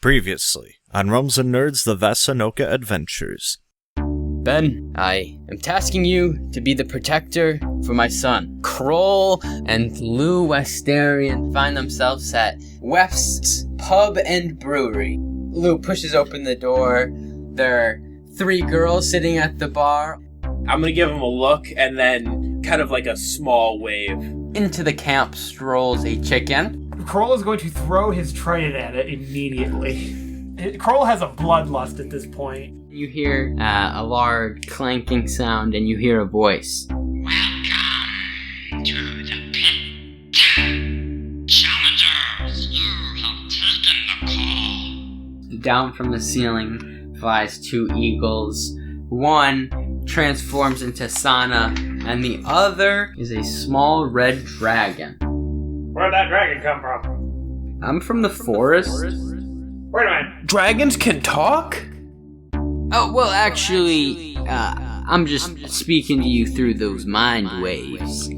Previously, on Realms and Nerds, the Vassanoka Adventures. Ben, I am tasking you to be the protector for my son. Krohl and Llew Westaryn find themselves at West's Pub and Brewery. Llew pushes open the door. There are three girls sitting at the bar. I'm gonna give him a look and then kind of like a small wave. Into the camp strolls a chicken. Krohl is going to throw his trident at it immediately. Krohl has a bloodlust at this point. You hear a large clanking sound and you hear a voice. Welcome to the pit. Challengers, you have taken the call. Down from the ceiling flies two eagles. One transforms into Sana, and the other is a small red dragon. Where'd that dragon come from? I'm from the forest. Wait a minute. Dragons can talk? Oh, well, actually, I'm just speaking to you through those mind waves.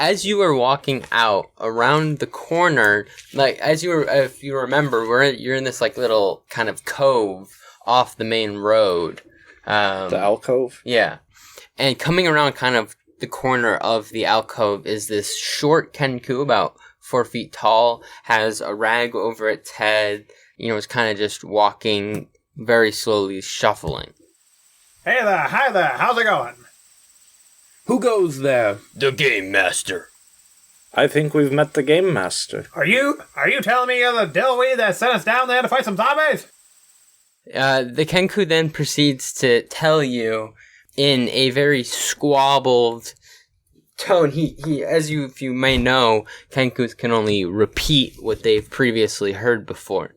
As you were walking out around the corner, if you remember, you're in this little kind of cove off the main road. The alcove? Yeah. And coming around kind of the corner of the alcove is this short Kenku, about 4 feet tall, has a rag over its head, is kind of just walking very slowly, shuffling. Hey there, hi there, how's it going? Who goes there? The Game Master. I think we've met the Game Master. Are you telling me you're the Dillweed that sent us down there to fight some zombies? The Kenku then proceeds to tell you in a very squabbled tone. If you may know, Kenkus can only repeat what they've previously heard before.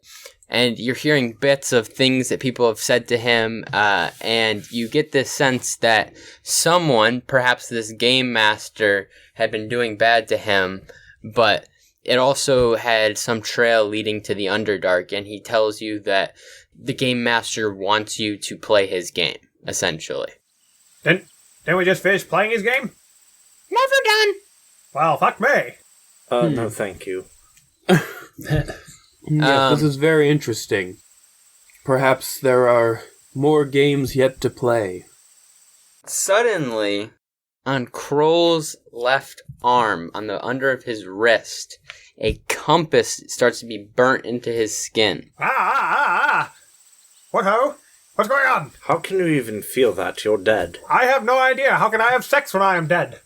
And you're hearing bits of things that people have said to him, and you get this sense that someone, perhaps this game master, had been doing bad to him, but it also had some trail leading to the Underdark, and he tells you that the game master wants you to play his game, essentially. Didn't we just finish playing his game? Never done! Well, fuck me. No thank you. Yeah, this is very interesting. Perhaps there are more games yet to play. Suddenly, on Krohl's left arm, on the under of his wrist, a compass starts to be burnt into his skin. What's going on? How can you even feel that? You're dead. I have no idea. How can I have sex when I am dead?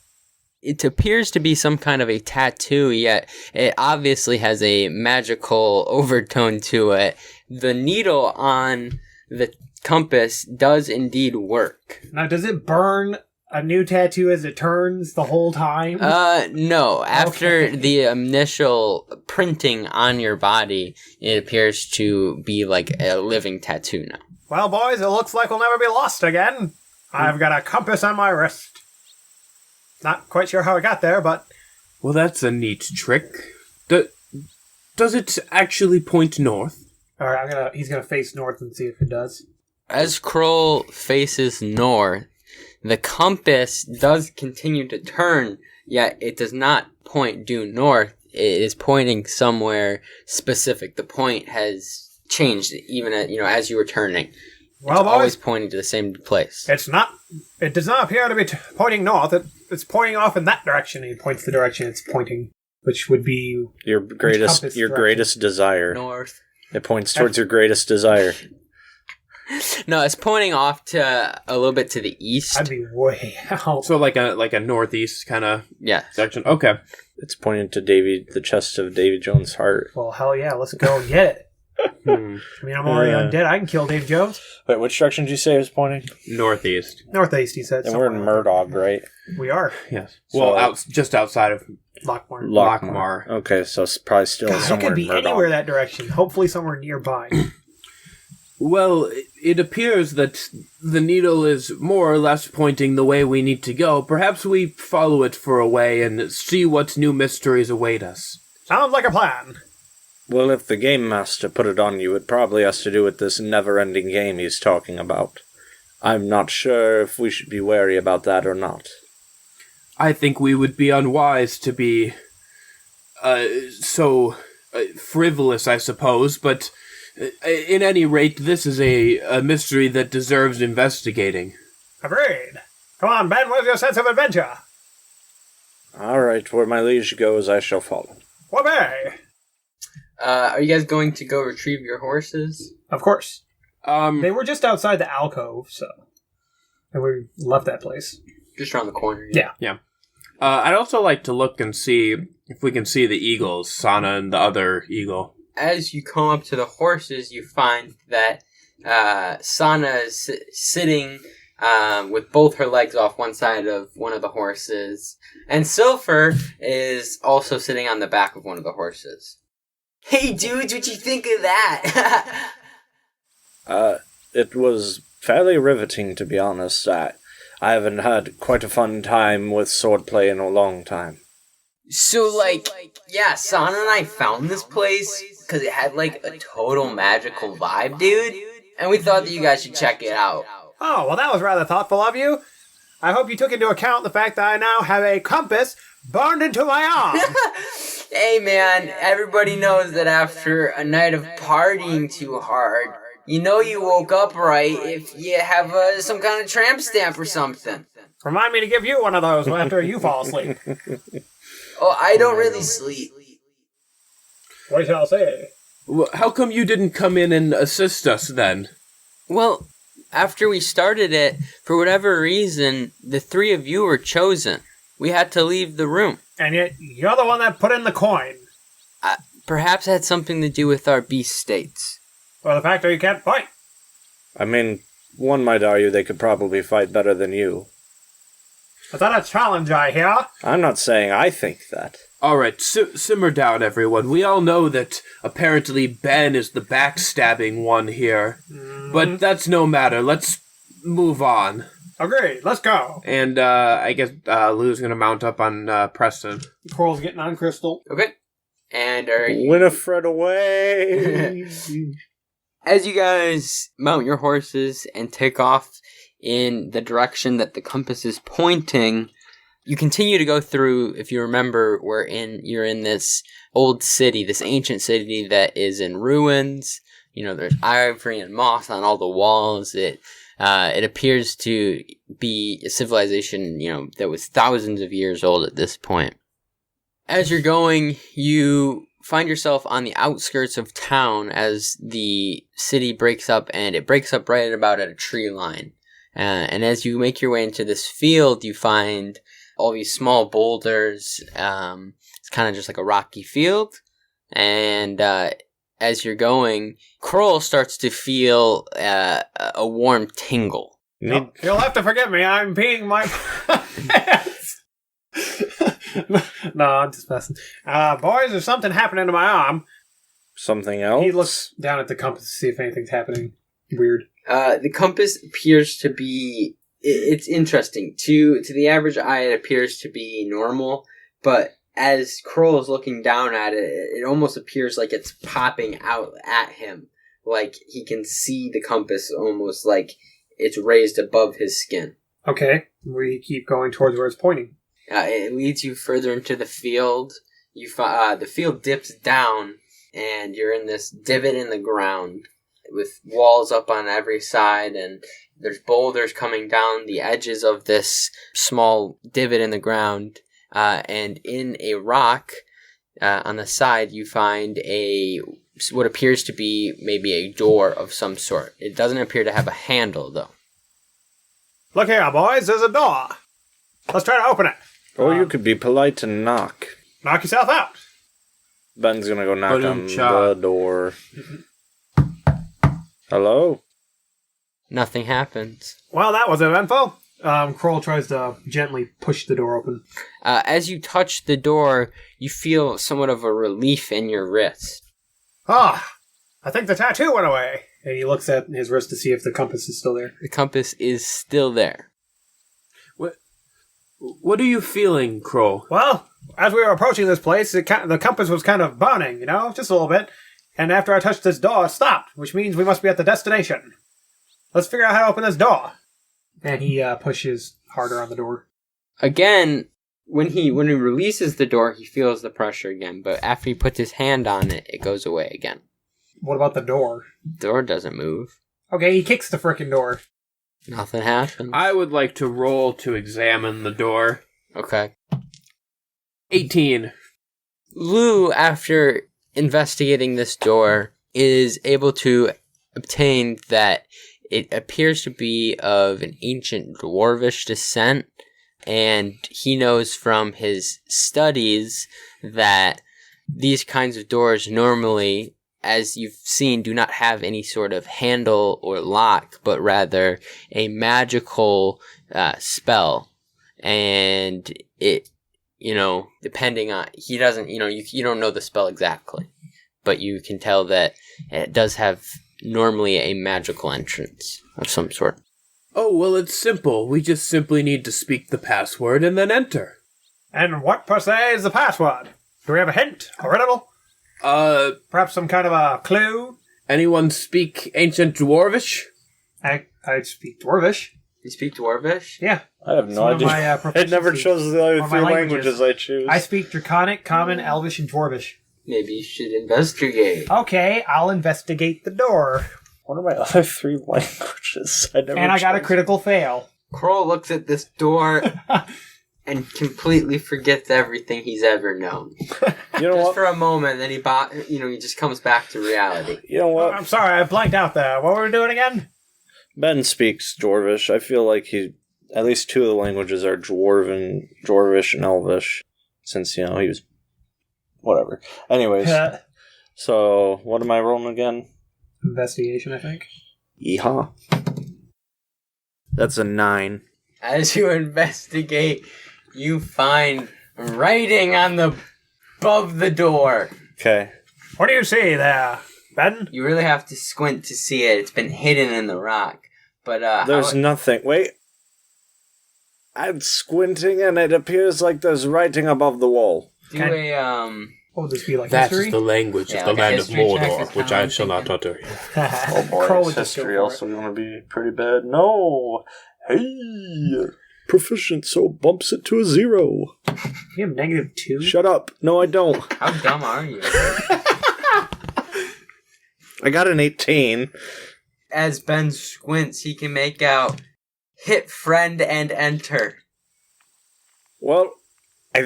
It appears to be some kind of a tattoo, yet it obviously has a magical overtone to it. The needle on the compass does indeed work. Now, does it burn a new tattoo as it turns the whole time? No. After the initial printing on your body, it appears to be like a living tattoo now. Well, boys, it looks like we'll never be lost again. I've got a compass on my wrist. Not quite sure how I got there, but... Well, that's a neat trick. Does it actually point north? Alright, he's gonna face north and see if it does. As Krohl faces north, the compass does continue to turn, yet it does not point due north. It is pointing somewhere specific. The point has changed, even as you were turning. Well, it's boys, always pointing to the same place. It does not appear to be pointing north. It's pointing off in that direction. He points the direction it's pointing, which would be your greatest desire. North. It points towards your greatest desire. No, it's pointing off to a little bit to the east. I'd be way out. So like a northeast kind of section. Okay. It's pointing to the chest of Davy Jones' heart. Well, hell yeah, let's go and get it. I mean, I'm already undead. I can kill Dave Jones. Wait, which direction did you say it was pointing? Northeast. Northeast, he said. And we're in Murdog, right? We are. Yes. So, well, just outside of Lockmar. Okay, so it's probably still somewhere it could be in Murdog. anywhere that direction. Hopefully somewhere nearby. Well, it appears that the needle is more or less pointing the way we need to go. Perhaps we follow it for a way and see what new mysteries await us. Sounds like a plan. Well, if the game master put it on you, it probably has to do with this never-ending game he's talking about. I'm not sure if we should be wary about that or not. I think we would be unwise to be so frivolous, I suppose, but in any rate, this is a mystery that deserves investigating. Agreed. Come on, Ben, where's your sense of adventure? All right, where my liege goes, I shall follow. Whoopee! Are you guys going to go retrieve your horses? Of course. They were just outside the alcove, so... And we left that place. Just around the corner. Yeah. I'd also like to look and see if we can see the eagles, Sana and the other eagle. As you come up to the horses, you find that Sana is sitting with both her legs off one side of one of the horses, and Silver is also sitting on the back of one of the horses. Hey dudes, what you think of that? It was fairly riveting, to be honest. I haven't had quite a fun time with swordplay in a long time. So, yeah, Sana and I found this place because it had, a total magical vibe, dude. And we thought that you guys should check it out. Oh, well, that was rather thoughtful of you. I hope you took into account the fact that I now have a compass burned into my arm. Hey, man, everybody knows that after a night of partying too hard, you know you woke up right if you have some kind of tramp stamp or something. Remind me to give you one of those after you fall asleep. Oh, I don't really sleep. What shall I say? Well, how come you didn't come in and assist us then? Well, after we started it, for whatever reason, the three of you were chosen. We had to leave the room. And yet, you're the one that put in the coin. Perhaps it had something to do with our beast states. Or the fact that you can't fight. I mean, one might argue they could probably fight better than you. Is that a challenge I hear? I'm not saying I think that. Alright, simmer down, everyone. We all know that apparently Ben is the backstabbing one here. Mm-hmm. But that's no matter. Let's move on. Agreed, let's go. And I guess Lou's gonna mount up on Preston. Krohl's getting on Crystal. Okay. And are you... Winifred away! As you guys mount your horses and take off in the direction that the compass is pointing, you continue to go through. If you remember, you're in this old city, this ancient city that is in ruins. You know, there's ivory and moss on all the walls. It appears to be a civilization, that was thousands of years old at this point. As you're going, you find yourself on the outskirts of town as the city breaks up, and it breaks up right about at a tree line. And as you make your way into this field, you find all these small boulders. It's kind of just like a rocky field. And as you're going, Krohl starts to feel a warm tingle. You'll have to forgive me. I'm peeing my pants. No, I'm just messing. Boys, there's something happening to my arm. Something else? He looks down at the compass to see if anything's happening weird. The compass appears to be... It's interesting. To the average eye, it appears to be normal, but as Krohl is looking down at it, it almost appears like it's popping out at him. Like he can see the compass almost like it's raised above his skin. Okay, we keep going towards where it's pointing. It leads you further into the field. The field dips down, and you're in this divot in the ground with walls up on every side, and there's boulders coming down the edges of this small divot in the ground. And in a rock on the side, you find what appears to be maybe a door of some sort. It doesn't appear to have a handle, though. Look here, boys. There's a door. Let's try to open it. Or you could be polite and knock. Knock yourself out. Ben's gonna go knock on the door. Hello? Nothing happens. Well, that was eventful. Krohl tries to gently push the door open. As you touch the door, you feel somewhat of a relief in your wrist. I think the tattoo went away. And he looks at his wrist to see if the compass is still there. The compass is still there. What are you feeling, Krohl? Well, as we were approaching this place, the compass was kind of burning, just a little bit. And after I touched this door, it stopped, which means we must be at the destination. Let's figure out how to open this door. And he pushes harder on the door. Again, when he releases the door, he feels the pressure again. But after he puts his hand on it, it goes away again. What about the door? The door doesn't move. Okay, he kicks the frickin' door. Nothing happens. I would like to roll to examine the door. Okay. 18. Llew, after investigating this door, is able to obtain that it appears to be of an ancient dwarvish descent, and he knows from his studies that these kinds of doors normally, as you've seen, do not have any sort of handle or lock, but rather a magical spell. And it, depending on, he doesn't, you don't know the spell exactly, but you can tell that it does have normally a magical entrance of some sort. Oh, well, it's simple. We just simply need to speak the password and then enter. And what per se is the password? Do we have a hint? A riddle? Perhaps some kind of a clue? Anyone speak ancient dwarvish? I speak Dwarvish. You speak Dwarvish? Yeah. I have no idea. It never chose the other three languages I choose. I speak Draconic, Common, Elvish, and Dwarvish. Maybe you should investigate. Okay, I'll investigate the door. What are my other three languages? I got a critical fail. Krohl looks at this door and completely forgets everything he's ever known. You know Just what? for a moment, then he just comes back to reality. You know what? I'm sorry, I blanked out there. What were we doing again? Ben speaks Dwarvish. I feel like at least two of the languages are Dwarvish and Elvish. Since, he was... Whatever. Anyways. So, what am I rolling again? Investigation, I think. Yeehaw. That's a 9. As you investigate, you find writing above the door. Okay. What do you see there, Ben? You really have to squint to see it. It's been hidden in the rock. But There's nothing. Wait. I'm squinting and it appears like there's writing above the wall. do a What would this be, like That history? is the language Yeah, of the like a land of history check Mordor, is which how I I'm shall not thinking. utter. Oh boy, Kroll is would just go history for also going to be pretty bad? No! Hey! Proficient, so bumps it to a 0. You have -2? Shut up. No, I don't. How dumb are you? I got an 18. As Ben squints, he can make out hit friend and enter. Well, I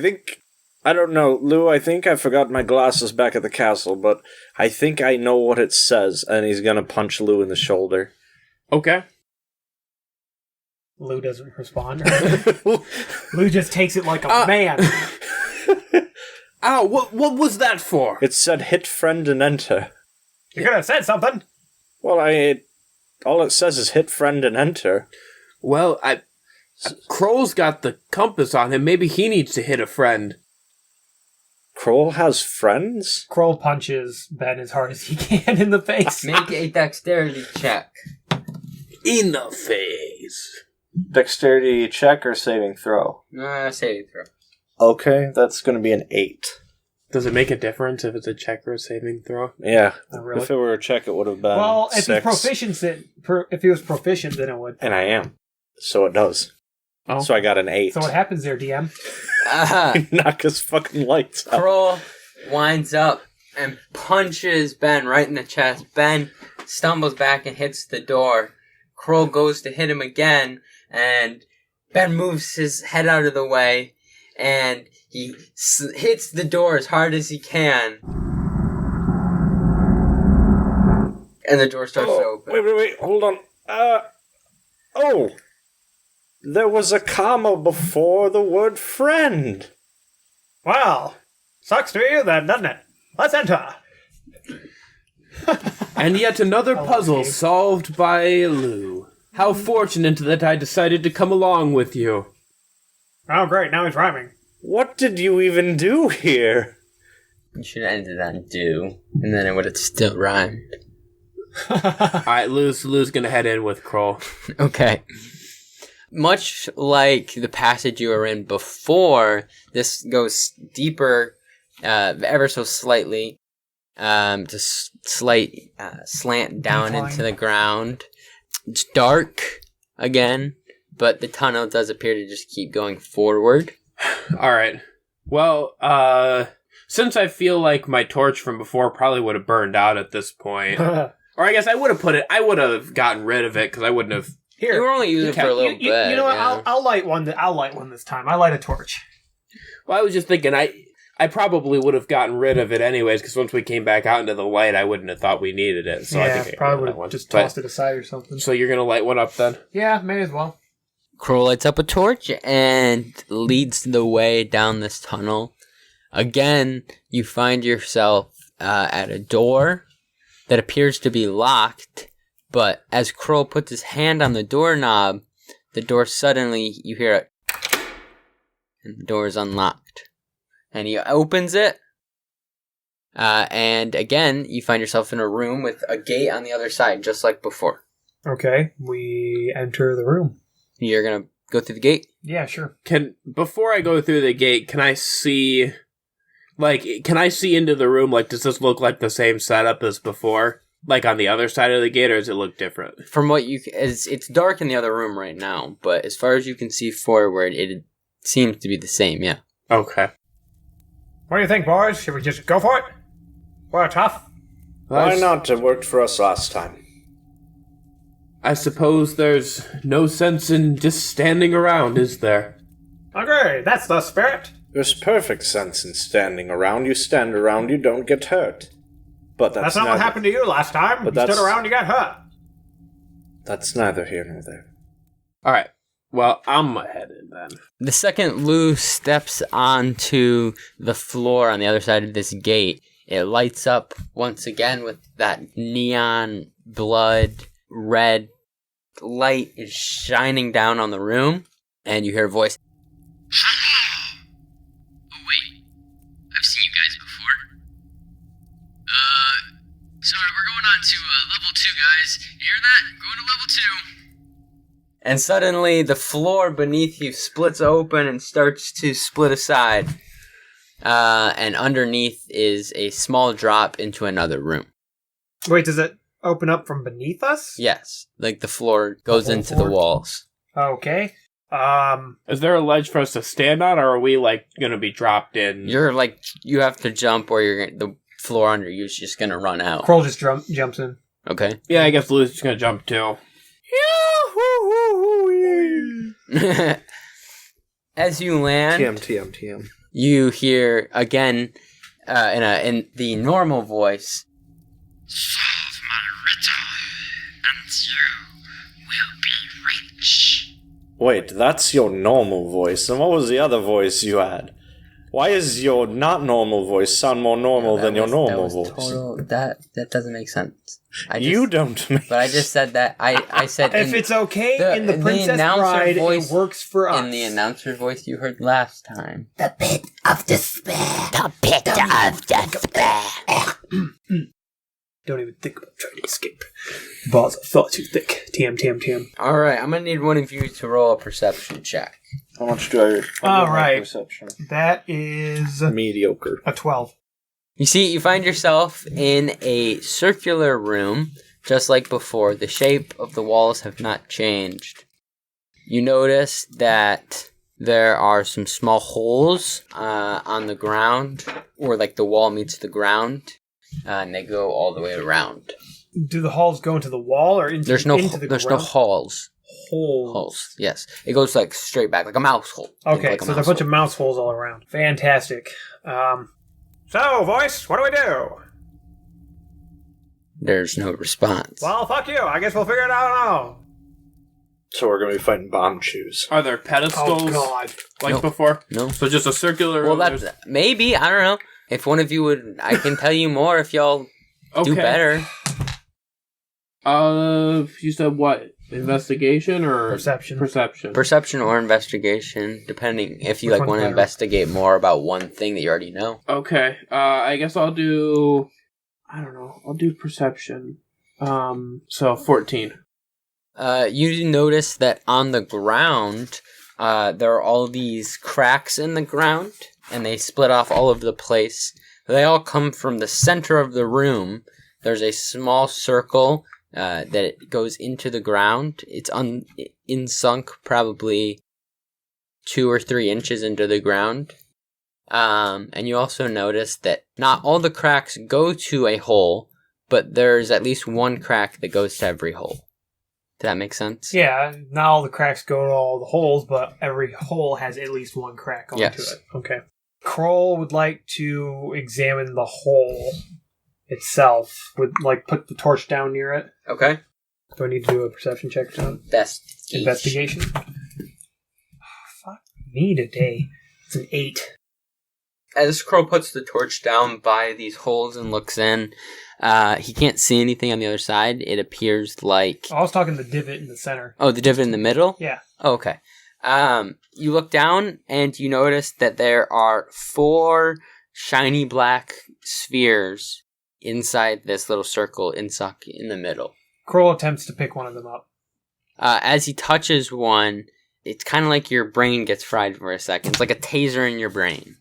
don't know, Llew, I think I forgot my glasses back at the castle, but I think I know what it says, and he's gonna punch Llew in the shoulder. Okay. Llew doesn't respond. Llew just takes it like a man. Ow, what was that for? It said hit friend and enter. You could have said something. Well, all it says is hit friend and enter. Well, Krohl's got the compass on him. Maybe he needs to hit a friend. Krohl has friends? Kroll punches Ben as hard as he can in the face. Make a dexterity check. In the face. Dexterity check or saving throw? Saving throw. Okay, that's gonna be an 8. Does it make a difference if it's a check or a saving throw? Yeah. Not really. If it were a check, it would have been Well, if 6. if he was proficient, then it would. And I am. So it does. Oh. So I got an 8. So what happens there, DM? Knock his fucking lights out. Krohl winds up and punches Ben right in the chest. Ben stumbles back and hits the door. Krohl goes to hit him again, and Ben moves his head out of the way, and he hits the door as hard as he can. And the door starts to open. Wait, hold on. Oh! There was a comma before the word friend. Well, sucks to you then, doesn't it? Let's enter. And yet another puzzle solved by Llew. How fortunate that I decided to come along with you. Oh, great. Now he's rhyming. What did you even do here? You should have ended on do, and then it would have still rhymed. Alright, Lew's gonna head in with Kroll. Okay. Much like the passage you were in before, this goes deeper, ever so slightly, just slight slant down Decline. into the ground. It's dark again, but the tunnel does appear to just keep going forward. Alright. Well, since I feel like my torch from before probably would have burned out at this point, or I guess I would have gotten rid of it because I wouldn't have. Here, You were only using it for a little bit. You know what? yeah. I'll light one. I'll light one this time. I light a torch. Well, I was just thinking I probably would have gotten rid of it anyways because once we came back out into the light, I wouldn't have thought we needed it. So I think I probably would would have just tossed it aside or something. So you're gonna light one up then? Yeah, may as well. Kroll lights up a torch and leads the way down this tunnel. Again, you find yourself at a door that appears to be locked, but as Kroll puts his hand on the doorknob, the door suddenly, you hear it, and the door is unlocked. And he opens it, and again, you find yourself in a room with a gate on the other side, just like before. Okay, we enter the room. You're gonna go through the gate? Yeah, sure. Before I go through the gate, can I see into the room? Like, does this look like the same setup as before? Like on the other side of the gate, or does it look different? From what it's dark in the other room right now, but as far as you can see forward, it seems to be the same, yeah. Okay. What do you think, boys? Should we just go for it? We're tough. Why not? It worked for us last time. I suppose there's no sense in just standing around, is there? Okay, that's the spirit. There's perfect sense in standing around. You stand around, you don't get hurt. But That's not what happened to you last time. But You stood that's- around, you got hurt. That's neither here nor there. Alright. Well, I'm head in then. The second Llew steps onto the floor on the other side of this gate, it lights up once again with that neon blood red light is shining down on the room, and you hear a voice. Hello! Oh, wait. I've seen you guys before. Sorry, we're going on to level 2, guys. You hear that? Going to level 2. And suddenly the floor beneath you splits open and starts to split aside. And underneath is a small drop into another room. Wait, does it open up from beneath us? Yes, like the floor goes whole into floor? the walls. Okay. Is there a ledge for us to stand on, or are we, like, gonna be dropped in? You're like, you have to jump or the floor under you is just gonna run out. Kroll just jumps in. Okay. Yeah, I guess Lou's just gonna jump too. As you land, TM. you hear again in the normal voice. Solve my riddle, and you will be rich. Wait, that's your normal voice. And what was the other voice you had? Why is your not normal voice sound more normal than your normal voice? That doesn't make sense. You don't make But I just said that. I said If it's okay in the Princess announcer Bride, voice it works for us. in the announcer voice you heard last time. The pit of despair. The pit of despair. Don't even think about trying to escape. The balls are far too thick. TM. All right, I'm gonna need one of you to roll a perception check. How much do I... All right. Perception? That is Mediocre. a 12. You see, you find yourself in a circular room, just like before. The shape of the walls have not changed. You notice that there are some small holes on the ground, or like the wall meets the ground, and they go all the way around. Do the halls go into the wall or into, There's no into the there's ground? no halls. Holes. Yes, it goes like straight back, like a mouse hole. Think Okay, like so there's a bunch of mouse holes all around. Fantastic. So, voice, what do we do? There's no response. Well, fuck you. I guess we'll figure it out now. So we're going to be fighting bomb shoes. Are there pedestals Oh, God. like No. before? No. So just a circular Well, room, that's there's- maybe, I don't know. If one of you would, I can tell you more if y'all do Okay. better. You said what? Investigation or Perception. Perception. Perception or investigation, depending if you Which like one's want to better? investigate more about one thing that you already know. Okay. I guess I'll do. I don't know. I'll do perception. So 14. You notice that on the ground, there are all these cracks in the ground, and they split off all over the place. They all come from the center of the room. There's a small circle that it goes into the ground. It's sunk probably 2 or 3 inches into the ground. And you also notice that not all the cracks go to a hole, but there's at least one crack that goes to every hole. Does that make sense? Yeah, not all the cracks go to all the holes, but every hole has at least one crack onto it. Okay. Kroll would like to examine the hole itself. Would put the torch down near it. Okay. Do I need to do a perception check to investigation? Oh, fuck me today. It's an 8. As Kroll puts the torch down by these holes and looks in, he can't see anything on the other side. It appears like... I was talking the divot in the center. Oh, the divot in the middle? Yeah. Oh, okay. You look down and you notice that there are 4 shiny black spheres inside this little circle in the middle. Kroll attempts to pick one of them up. As he touches one, it's kind of like your brain gets fried for a second. It's like a taser in your brain.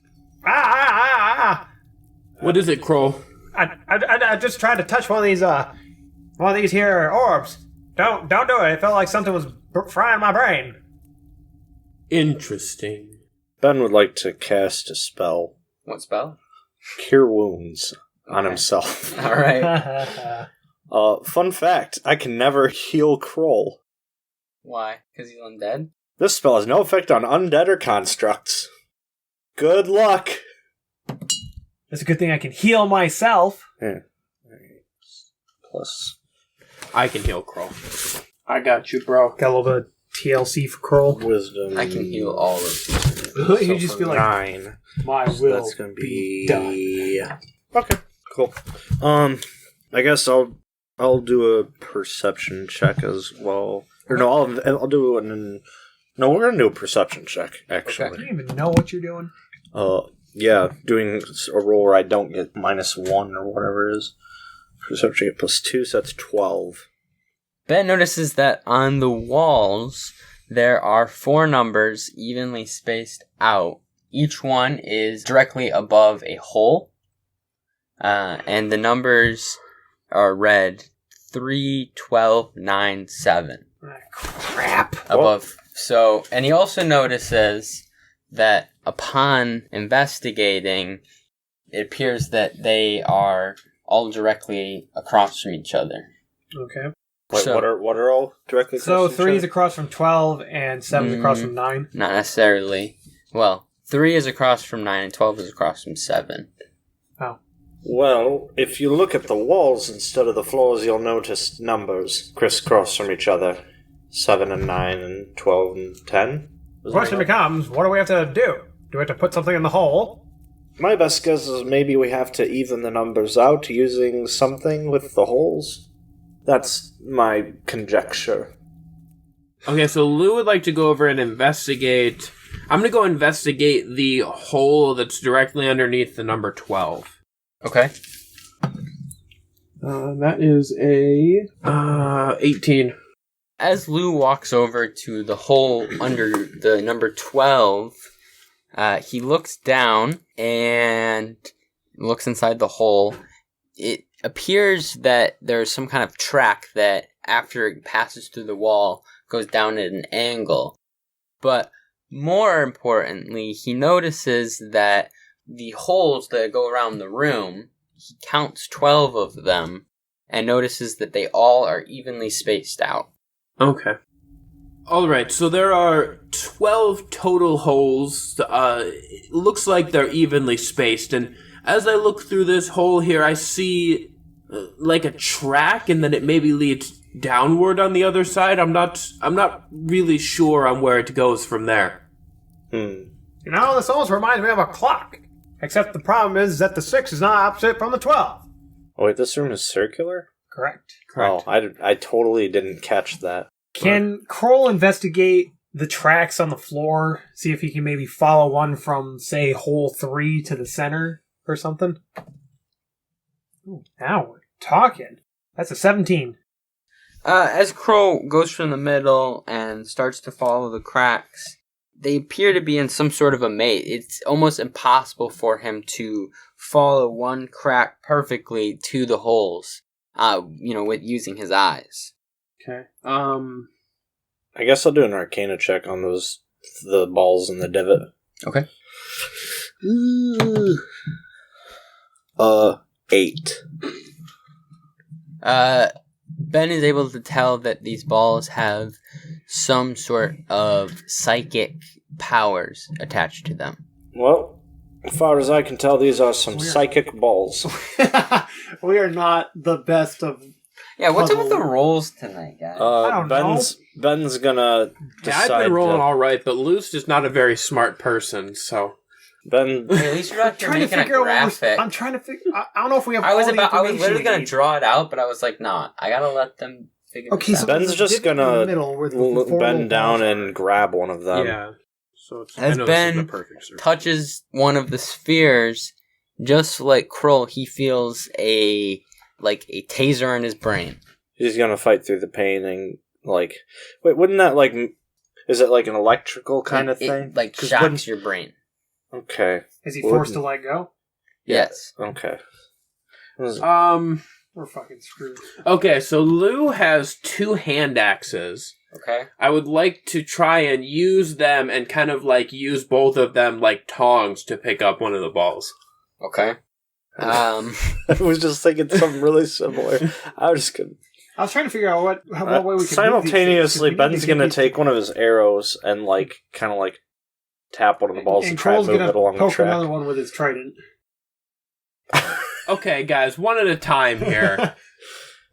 What is it, Kroll? I just tried to touch one of these here orbs. Don't do it. It felt like something was frying my brain. Interesting. Ben would like to cast a spell. What spell? Cure Wounds on himself. All right. Fun fact, I can never heal Kroll. Why? Because he's undead? This spell has no effect on undead or constructs. Good luck! It's a good thing I can heal myself. Yeah. Plus... I can heal Kroll. I got you, bro. Got a little bit of TLC for Kroll. Wisdom. I can heal all of you. You just feel like 9. my So will that's gonna be done. Okay, cool. I guess I'll do a perception check as well. Or no, I'll do an... No, we're gonna do a perception check, actually. Do you even know what you're doing? Yeah, doing a roll where I don't get -1 or whatever it is. Perception get +2, so that's 12. Ben notices that on the walls, there are 4 numbers evenly spaced out. Each one is directly above a hole. And the numbers are read 3, 12, 9, 7. Crap. Above. So, and he also notices that upon investigating, it appears that they are all directly across from each other. Okay. Wait, So- what are all directly across So from each 3 is other? across from 12 and 7 is across from 9. Not necessarily. Well, 3 is across from 9 and 12 is across from 7. Oh. Well, if you look at the walls instead of the floors, you'll notice numbers crisscross from each other. 7 and 9 and 12 and 10. The question becomes, what do we have to do? Do we have to put something in the hole? My best guess is maybe we have to even the numbers out using something with the holes. That's my conjecture. Okay, so Llew would like to go over and investigate. I'm going to go investigate the hole that's directly underneath the number 12. Okay. That is a 18. As Llew walks over to the hole under the number 12, he looks down and looks inside the hole. It appears that there's some kind of track that, after it passes through the wall, goes down at an angle. But more importantly, he notices that the holes that go around the room, he counts 12 of them, and notices that they all are evenly spaced out. Okay. Alright, so there are 12 total holes. It looks like they're evenly spaced, and as I look through this hole here, I see like a track, and then it maybe leads downward on the other side. I'm not really sure on where it goes from there. You know, this almost reminds me of a clock. Except the problem is that the 6 is not opposite from the 12. Oh wait, this room is circular? Correct. Oh, I totally didn't catch that. Can Kroll investigate the tracks on the floor? See if he can maybe follow one from, say, hole 3 to the center or something? Ooh, now we're talking. That's a 17. As Krohl goes from the middle and starts to follow the cracks, they appear to be in some sort of a maze. It's almost impossible for him to follow one crack perfectly to the holes, with using his eyes. Okay. I guess I'll do an Arcana check on the balls in the divot. Okay. 8. Ben is able to tell that these balls have some sort of psychic powers attached to them. Well, as far as I can tell, these are some psychic balls. We are not the best of... Yeah, what's up with the rolls tonight, guys? I don't know. Ben's gonna decide. I've been rolling all right, but Lew's just not a very smart person, so... Ben... Hey, at least you're not making a graphic. I'm trying to figure... I don't know if we have I was all the literally going to we draw it out, but I was like, nah, I gotta let them figure Okay, this so out. Ben's just gonna bend down and grab one of them. Yeah. So As Ben touches one of the spheres, just like Krohl, he feels a taser in his brain. He's gonna fight through the pain and, wait, wouldn't that, is it like an electrical kind of thing? It shocks your brain. Okay. Is he forced to let go? Yes. Okay. We're fucking screwed. Okay, so Llew has 2 hand axes. Okay. I would like to try and use them and kind of use both of them like tongs to pick up one of the balls. Okay. I was just thinking something really similar. I was trying to figure out what way we can simultaneously, Ben's gonna take one of his arrows and kind of tap one of the balls and try to move it along the track. Poke another one with his trident. Okay, guys, one at a time here.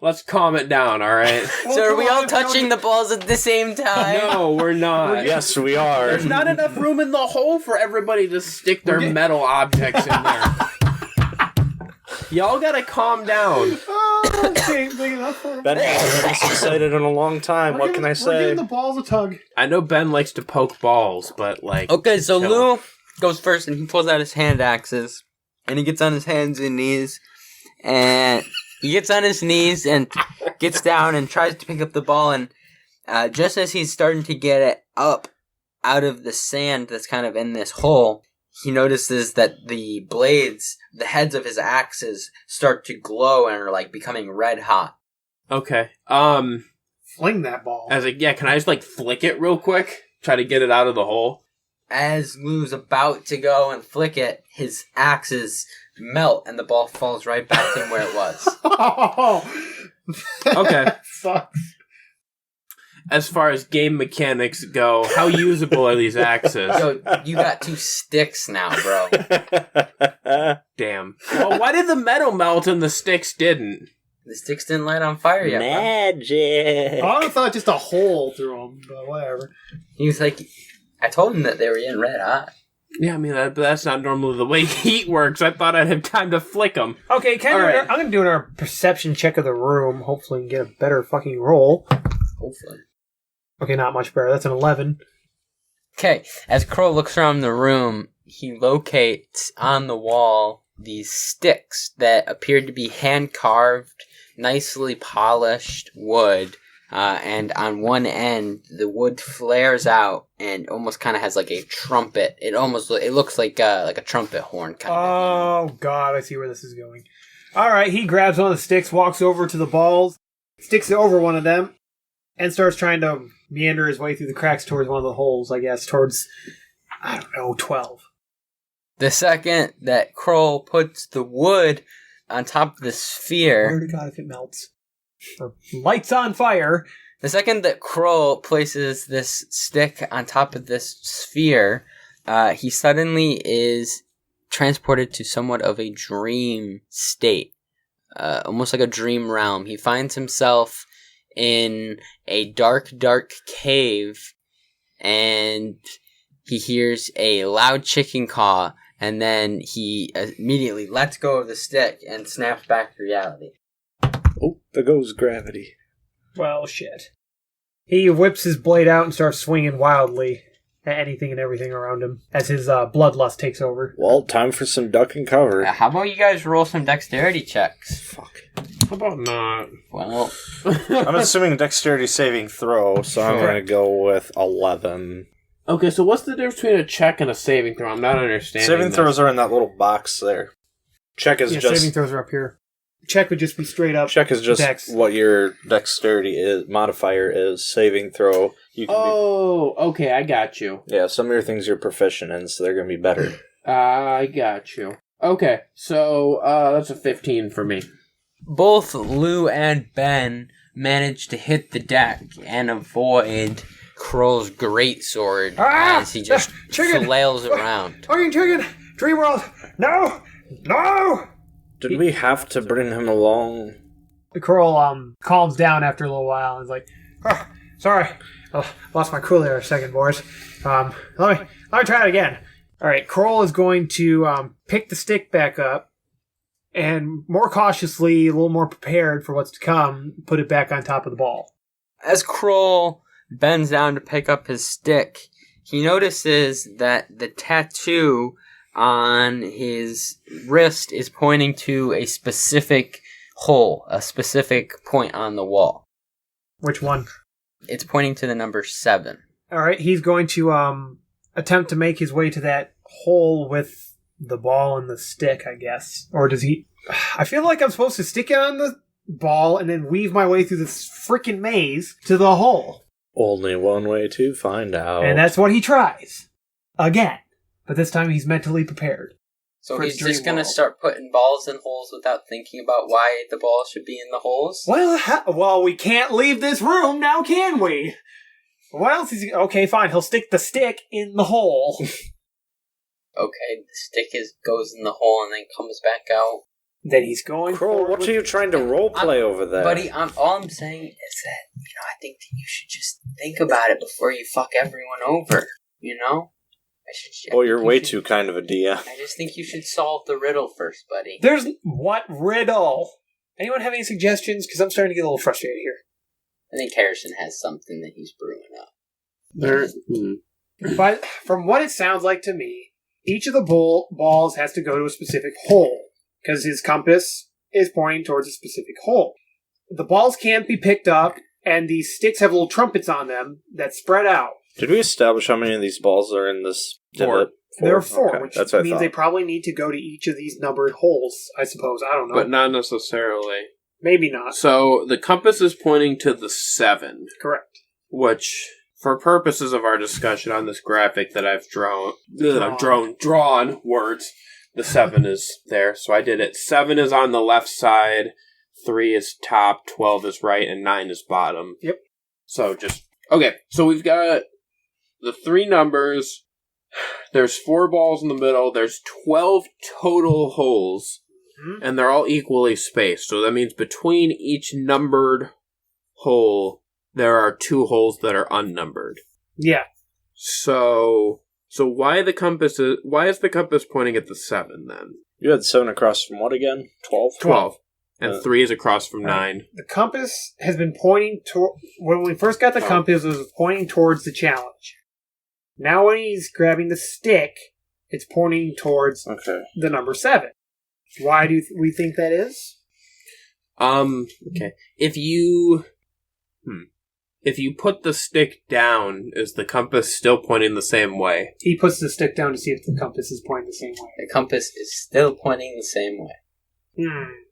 Let's calm it down, alright? So are we all touching the balls at the same time? No, we're not. Yes, we are. There's not enough room in the hole for everybody to stick their metal objects in there. Y'all gotta calm down. Okay, big enough for Ben hasn't been this excited in a long time. What can I say? We're giving the balls a tug. I know Ben likes to poke balls, but Okay, so Llew goes first and he pulls out his hand axes and he gets on his hands and knees and he gets on his knees and gets down and tries to pick up the ball, and just as he's starting to get it up out of the sand that's kind of in this hole, he notices that the blades, the heads of his axes, start to glow and are becoming red hot. Okay. Fling that ball. Can I just flick it real quick? Try to get it out of the hole? As Lew's about to go and flick it, his axes melt and the ball falls right back in where it was. Okay. Sucks. As far as game mechanics go, how usable are these axes? Yo, you got 2 sticks now, bro. Damn. Well, why did the metal melt and the sticks didn't? The sticks didn't light on fire yet, Magic. I thought just a hole through them, but whatever. He was like, I told him that they were in red hot. Yeah, I mean, that's not normally the way heat works. I thought I'd have time to flick them. Okay, Alright. I'm going to do a perception check of the room. Hopefully we can get a better fucking roll. Hopefully. Okay, not much better. That's an 11. Okay, as Krohl looks around the room, he locates on the wall these sticks that appear to be hand-carved, nicely polished wood. And on one end, the wood flares out and almost kind of has a trumpet. It looks like a trumpet horn kind of. Oh, God, I see where this is going. All right, he grabs one of the sticks, walks over to the balls, sticks it over one of them, and starts trying to meander his way through the cracks towards one of the holes, I guess, towards, 12. The second that Krohl puts the wood on top of the sphere... Swear to God if it melts. Or lights on fire. The second that Krohl places this stick on top of this sphere, he suddenly is transported to somewhat of a dream state. Almost like a dream realm. He finds himself in a dark, dark cave, and he hears a loud chicken caw, and then he immediately lets go of the stick and snaps back to reality. Oh, there goes gravity. Well, shit. He whips his blade out and starts swinging wildly anything and everything around him as his bloodlust takes over. Well, time for some duck and cover. How about you guys roll some dexterity checks? Fuck. How about not? Well, I'm assuming dexterity saving throw, so I'm going to go with 11. Okay, so what's the difference between a check and a saving throw? I'm not understanding. Saving throws are in that little box there. Check is just... saving throws are up here. Check would just be straight up. Check is just dex. what your dexterity is, modifier is. Saving throw. You can okay, I got you. Yeah, some of your things you're proficient in, so they're going to be better. I got you. Okay, so that's a 15 for me. both Llew and Ben managed to hit the deck and avoid Krohl's greatsword as he just flails around. Fucking chicken! Dream World! No! No! Did we have to bring him along? Krohl calms down after a little while and is like, oh, sorry. Oh, lost my cool there a second, boys. Let me try it again. Alright, Krohl is going to pick the stick back up and more cautiously, a little more prepared for what's to come, put it back on top of the ball. As Krohl bends down to pick up his stick, he notices that the tattoo on his wrist is pointing to a specific hole, a specific point on the wall. Which one? It's pointing to the number 7. Alright, he's going to attempt to make his way to that hole with the ball and the stick, I guess. Or does he... I feel like I'm supposed to stick it on the ball and then weave my way through this freaking maze to the hole. Only one way to find out. And that's what he tries. Again. But this time he's mentally prepared. So he's just going to start putting balls in holes without thinking about why the ball should be in the holes? Well, we can't leave this room now, can we? What else is he... Okay, fine. He'll stick the stick in the hole. Okay, the stick goes in the hole and then comes back out. Then he's going Krohl, what are you trying to roleplay over there? Buddy, all I'm saying is that, I think that you should just think about it before you fuck everyone over, You're way too kind of a DM. I just think you should solve the riddle first, buddy. There's... What riddle? Anyone have any suggestions? Because I'm starting to get a little frustrated here. I think Harrison has something that he's brewing up. But from what it sounds like to me, each of the balls has to go to a specific hole, because his compass is pointing towards a specific hole. The balls can't be picked up, and these sticks have little trumpets on them that spread out. Did we establish how many of these balls are in this divot? 4. There are 4, okay. which That's what means they probably need to go to each of these numbered holes, I suppose. I don't know. But not necessarily. Maybe not. So the compass is pointing to the 7. Correct. Which, for purposes of our discussion on this graphic that I've drawn words, the 7 is there. So I did it. 7 is on the left side, 3 is top, 12 is right, and 9 is bottom. Yep. So okay, so we've got the 3 numbers. There's 4 balls in the middle. There's 12 total holes, and they're all equally spaced. So that means between each numbered hole, there are 2 holes that are unnumbered. Yeah. So why is the compass pointing at the 7 then? You had 7 across from what again? 12? 12. And 3 is across from 9. The compass has been pointing to... When we first got the compass, it was pointing towards the challenge. Now when he's grabbing the stick, it's pointing towards the number 7. Why do we think that is? Okay. If you put the stick down, is the compass still pointing the same way? He puts the stick down to see if the compass is pointing the same way. The compass is still pointing the same way.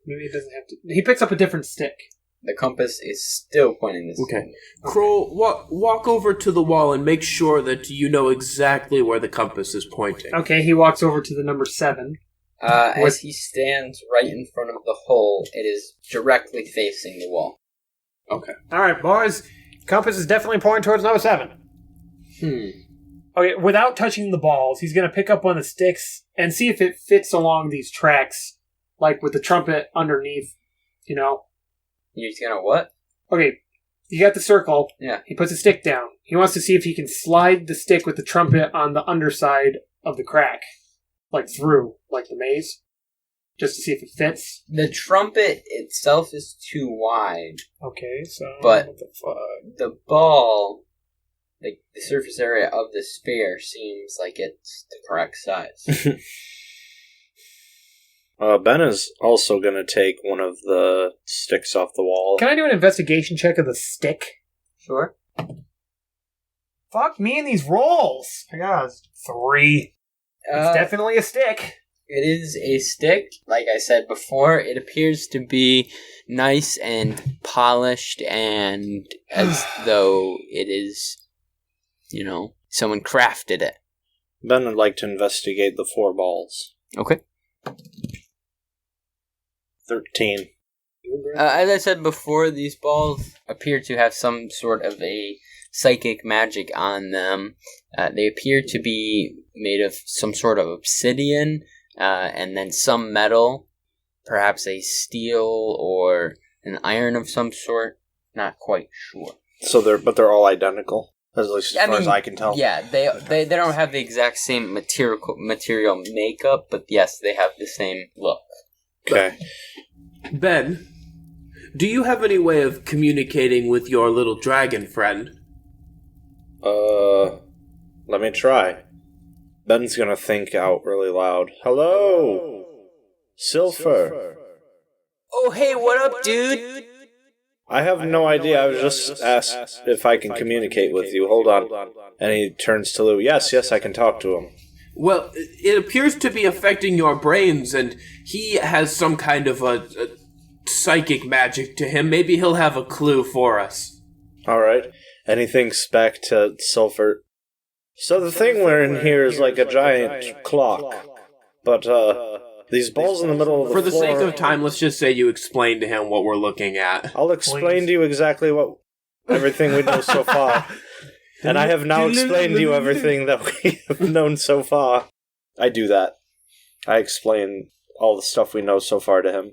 Maybe it doesn't have to... He picks up a different stick. The compass is still pointing the same way. Krohl, walk over to the wall and make sure that you know exactly where the compass is pointing. Okay, he walks over to the number 7. As he stands right in front of the hole, it is directly facing the wall. Okay. Alright, boys. Compass is definitely pointing towards number 7. Okay, without touching the balls, he's going to pick up one of the sticks and see if it fits along these tracks, like with the trumpet underneath, He's going to what? Okay, you got the circle. Yeah. He puts a stick down. He wants to see if he can slide the stick with the trumpet on the underside of the crack. Like through, like the maze. Just to see if it fits. The trumpet itself is too wide. Okay, so... But what the fuck? the ball the surface area of the sphere seems like it's the correct size. Ben is also going to take one of the sticks off the wall. Can I do an investigation check of the stick? Sure. Fuck me and these rolls. I got a 3. It's definitely a stick. It is a stick. Like I said before, it appears to be nice and polished and as though it is, someone crafted it. Ben would like to investigate the 4 balls. Okay. 13. As I said before, these balls appear to have some sort of a psychic magic on them. They appear to be made of some sort of obsidian, and then some metal, perhaps a steel or an iron of some sort. Not quite sure. So they're all identical, as far as I can tell. Yeah, they don't have the exact same material makeup, but yes, they have the same look. Okay. Ben, do you have any way of communicating with your little dragon friend? Let me try. Ben's gonna think out really loud. Hello! Silver! Oh, hey, what up, dude? I have no idea. I was just asked if I can communicate with you. Hold on. And he turns to Llew. Yes, I can talk to him. Well, it appears to be affecting your brains, and he has some kind of a psychic magic to him. Maybe he'll have a clue for us. Alright. And he thinks back to Sulfur. So the thing we're in here is like a giant clock. But, these balls in the middle of the floor... For the sake of time, let's just say you explain to him what we're looking at. I'll explain to you exactly everything we know so far. And I have now explained to you everything that we have known so far. I do that. I explain all the stuff we know so far to him.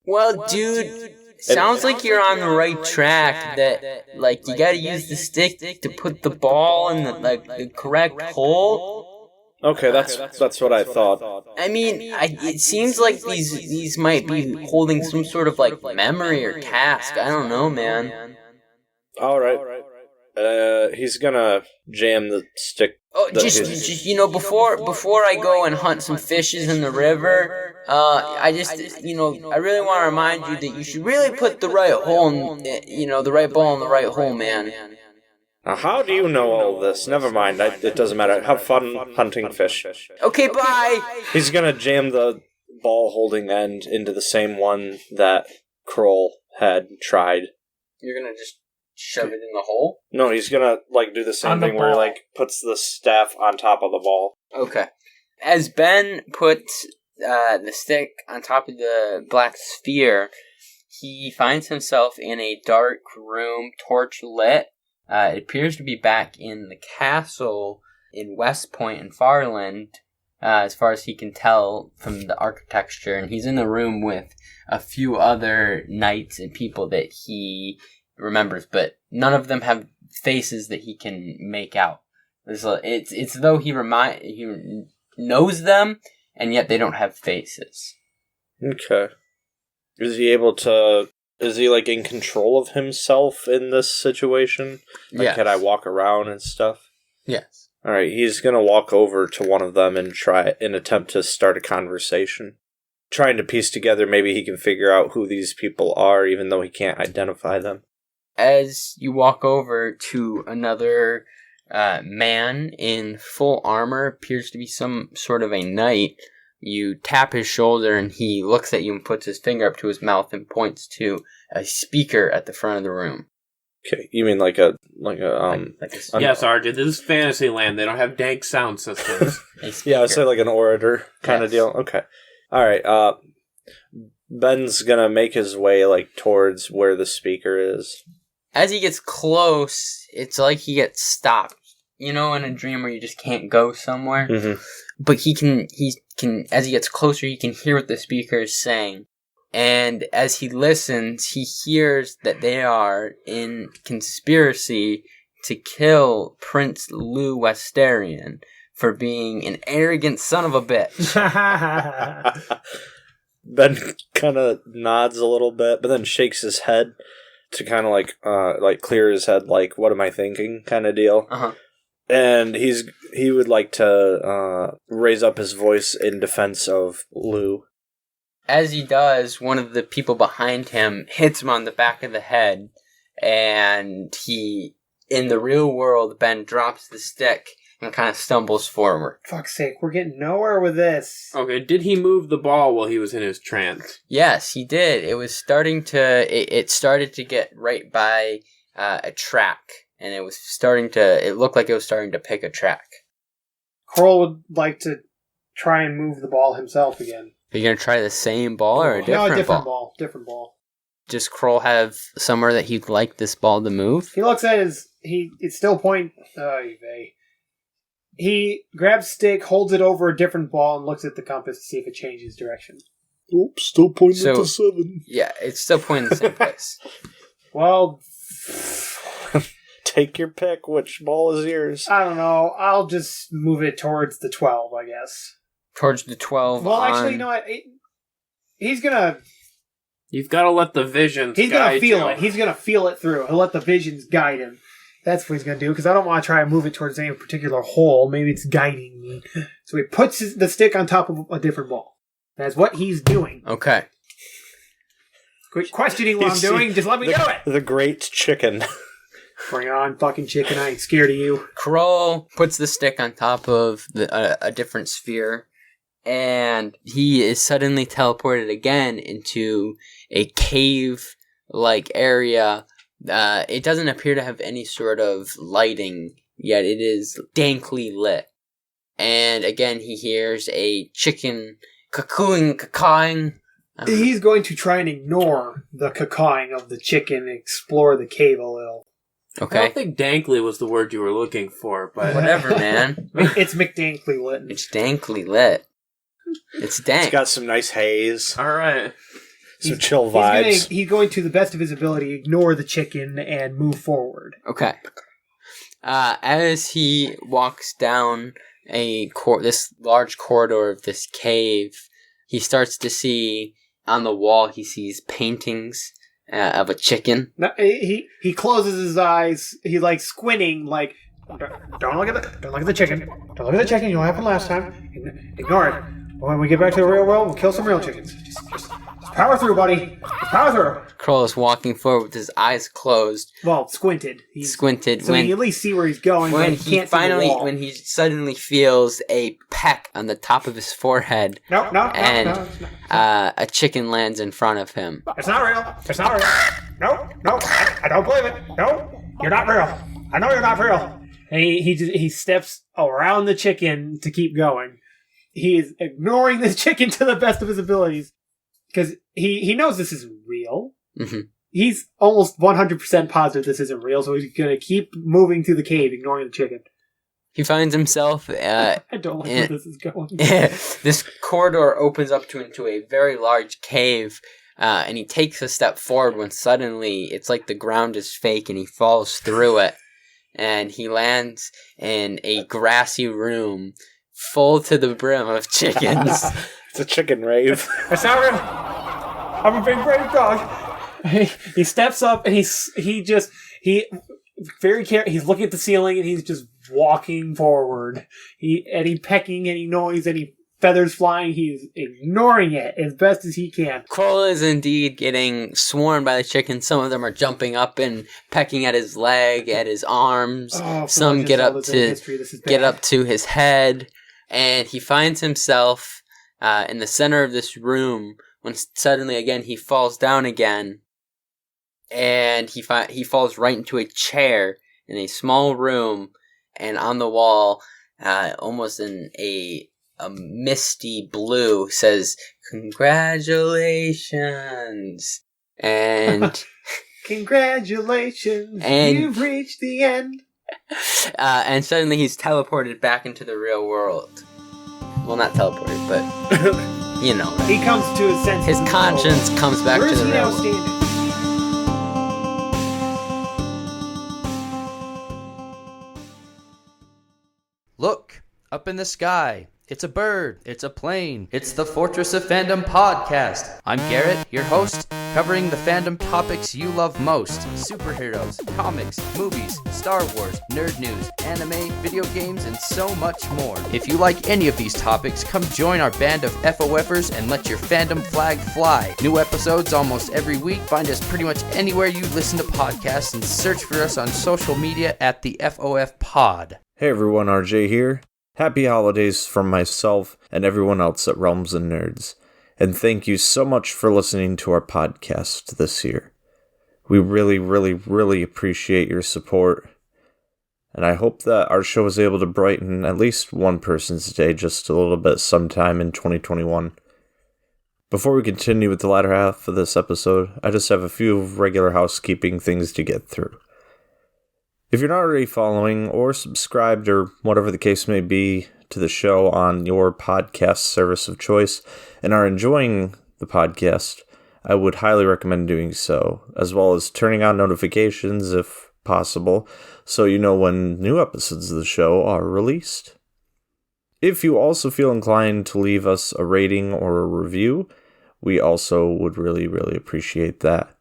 Well, dude, sounds like you're on the right track. That, you gotta use the stick to put the ball in the correct hole. Okay, that's what I thought. I mean, it seems like these might be holding some sort of memory or task. I don't know, man. All right. He's gonna jam the stick. Oh, just before I go and hunt some fishes in the river, I really want to remind you that you should really put the right hole, the right ball in the right hole, man. Now, how do you know all this? Never mind, it doesn't matter. Have fun hunting fish. Okay, bye! He's gonna jam the ball holding end into the same one that Krohl had tried. You're gonna just shove it in the hole? No, he's gonna, do the same thing where he, puts the staff on top of the ball. Okay. As Ben puts the stick on top of the black sphere, he finds himself in a dark room, torch lit. It appears to be back in the castle in West Point in Farland, as far as he can tell from the architecture. And he's in the room with a few other knights and people that he remembers, but none of them have faces that he can make out. It's though he knows them, and yet they don't have faces. Okay. Is he able to... Is he, in control of himself in this situation? Yes. Can I walk around and stuff? Yes. Alright, he's gonna walk over to one of them and try and attempt to start a conversation. Trying to piece together, maybe he can figure out who these people are, even though he can't identify them. As you walk over to another man in full armor, appears to be some sort of a knight, you tap his shoulder and he looks at you and puts his finger up to his mouth and points to a speaker at the front of the room. Okay, you mean like a yes, RJ, this is Fantasyland. They don't have dank sound systems. Yeah, I'd say like an orator kind of deal. Okay. Alright, Ben's gonna make his way towards where the speaker is. As he gets close, it's like he gets stopped. You know, in a dream where you just can't go somewhere? Mm-hmm. But he can, as he gets closer, he can hear what the speaker is saying. And as he listens, he hears that they are in conspiracy to kill Prince Llew Westaryn for being an arrogant son of a bitch. Ben kind of nods a little bit, but then shakes his head. to kind of like clear his head, like, what am I thinking kind of deal. Uh-huh. And he would like to raise up his voice in defense of Llew. As he does, one of the people behind him hits him on the back of the head, and he, in the real world, Ben drops the stick and kind of stumbles forward. Fuck's sake, we're getting nowhere with this. Okay, did he move the ball while he was in his trance? Yes, he did. It was starting to, it started to get right by a track, and it looked like it was starting to pick a track. Krohl would like to try and move the ball himself again. Are you going to try the same ball or a different ball? Different ball. Does Krohl have somewhere that he'd like this ball to move? He looks at it's still pointing. He grabs stick, holds it over a different ball, and looks at the compass to see if it changes direction. Oops, still pointing to 7. Yeah, it's still pointing the same place. Well, take your pick. Which ball is yours? I don't know. I'll just move it towards the 12, I guess. Towards the 12. Well, actually, you know what? He's gonna. You've got to let the visions He's gonna guide feel you. it. He's gonna feel it through. He'll let the visions guide him. That's what he's gonna do, because I don't want to try and move it towards any particular hole. Maybe it's guiding me. So he puts the stick on top of a different ball. That's what he's doing. Okay. Quit questioning what I'm doing. Just let me do it. The great chicken. Bring it on, fucking chicken. I ain't scared of you. Krohl puts the stick on top of a different sphere, and he is suddenly teleported again into a cave-like area. It doesn't appear to have any sort of lighting, yet it is dankly lit. And again, he hears a chicken cackling. He's going to try and ignore the cackling of the chicken and explore the cave a little. Okay. I don't think dankly was the word you were looking for, but Whatever, man. It's McDankly lit. It's dankly lit. It's dank. It's got some nice haze. all right. Some chill vibes. He's going to the best of his ability ignore the chicken and move forward. Okay. As he walks down this large corridor of this cave, he starts to see on the wall. He sees paintings of a chicken. No, he closes his eyes. He's like squinting, like don't look at the chicken. Don't look at the chicken. You know what happened last time. Ignore it. When we get back to the real world, we'll kill some real chickens. Just power through, buddy. Just power through. Krohl is walking forward with his eyes closed. Well, squinted. He's squinted. So he at least see where he's going. When he can't see the wall. when he suddenly feels a peck on the top of his forehead, No, and it's not. a chicken lands in front of him. It's not real. It's not real. No, I don't believe it. No, you're not real. I know you're not real. And he steps around the chicken to keep going. He is ignoring this chicken to the best of his abilities because he knows this isn't real. Mm-hmm. He's almost 100% positive this isn't real, so he's going to keep moving through the cave, ignoring the chicken. He finds himself. I don't like where this is going. This corridor opens up into a very large cave, and he takes a step forward when suddenly it's like the ground is fake, and he falls through it, and he lands in a grassy room full to the brim of chickens. It's a chicken rave. It's not real. I'm a big brave dog. He steps up and he very careful. He's looking at the ceiling and he's just walking forward. He pecking, any noise, any feathers flying, he's ignoring it as best as he can. Krohl is indeed getting swarmed by the chickens. Some of them are jumping up and pecking at his leg, at his arms. Some get up to his head, and he finds himself in the center of this room when suddenly again he falls down again, and he falls right into a chair in a small room, and on the wall, almost in a misty blue, says "Congratulations," and congratulations, and you've reached the end. And suddenly he's teleported back into the real world. Well, not teleported, but you know. Right? He comes to his senses. His conscience comes back Where to is the he real now world. standing? Look, up in the sky. It's a bird. It's a plane. It's the Fortress of Fandom podcast. I'm Garrett, your host, covering the fandom topics you love most: superheroes, comics, movies, Star Wars, nerd news, anime, video games, and so much more. If you like any of these topics, come join our band of FOFers and let your fandom flag fly. New episodes almost every week. Find us pretty much anywhere you listen to podcasts and search for us on social media at the FOF Pod. Hey everyone, RJ here. Happy holidays from myself and everyone else at Realms and Nerds. And thank you so much for listening to our podcast this year. We really appreciate your support. And I hope that our show is able to brighten at least one person's day just a little bit sometime in 2021. Before we continue with the latter half of this episode, I just have a few regular housekeeping things to get through. If you're not already following or subscribed or whatever the case may be to the show on your podcast service of choice and are enjoying the podcast, I would highly recommend doing so, as well as turning on notifications if possible, so you know when new episodes of the show are released. If you also feel inclined to leave us a rating or a review, we also would really appreciate that.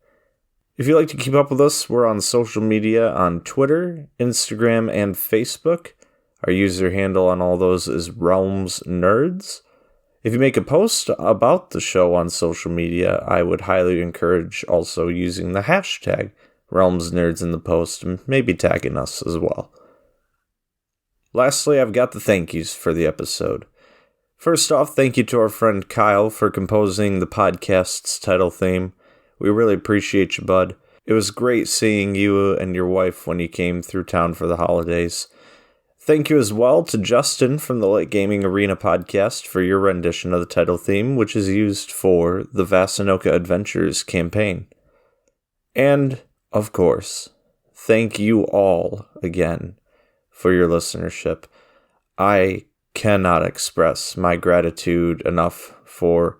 If you'd like to keep up with us, we're on social media on Twitter, Instagram, and Facebook. Our user handle on all those is Realms Nerds. If you make a post about the show on social media, I would highly encourage also using the hashtag Realms Nerds in the post and maybe tagging us as well. Lastly, I've got the thank yous for the episode. First off, thank you to our friend Kyle for composing the podcast's title theme. We really appreciate you, bud. It was great seeing you and your wife when you came through town for the holidays. Thank you as well to Justin from the Late Gaming Arena podcast for your rendition of the title theme, which is used for the Vassanoka Adventures campaign. And, of course, thank you all again for your listenership. I cannot express my gratitude enough for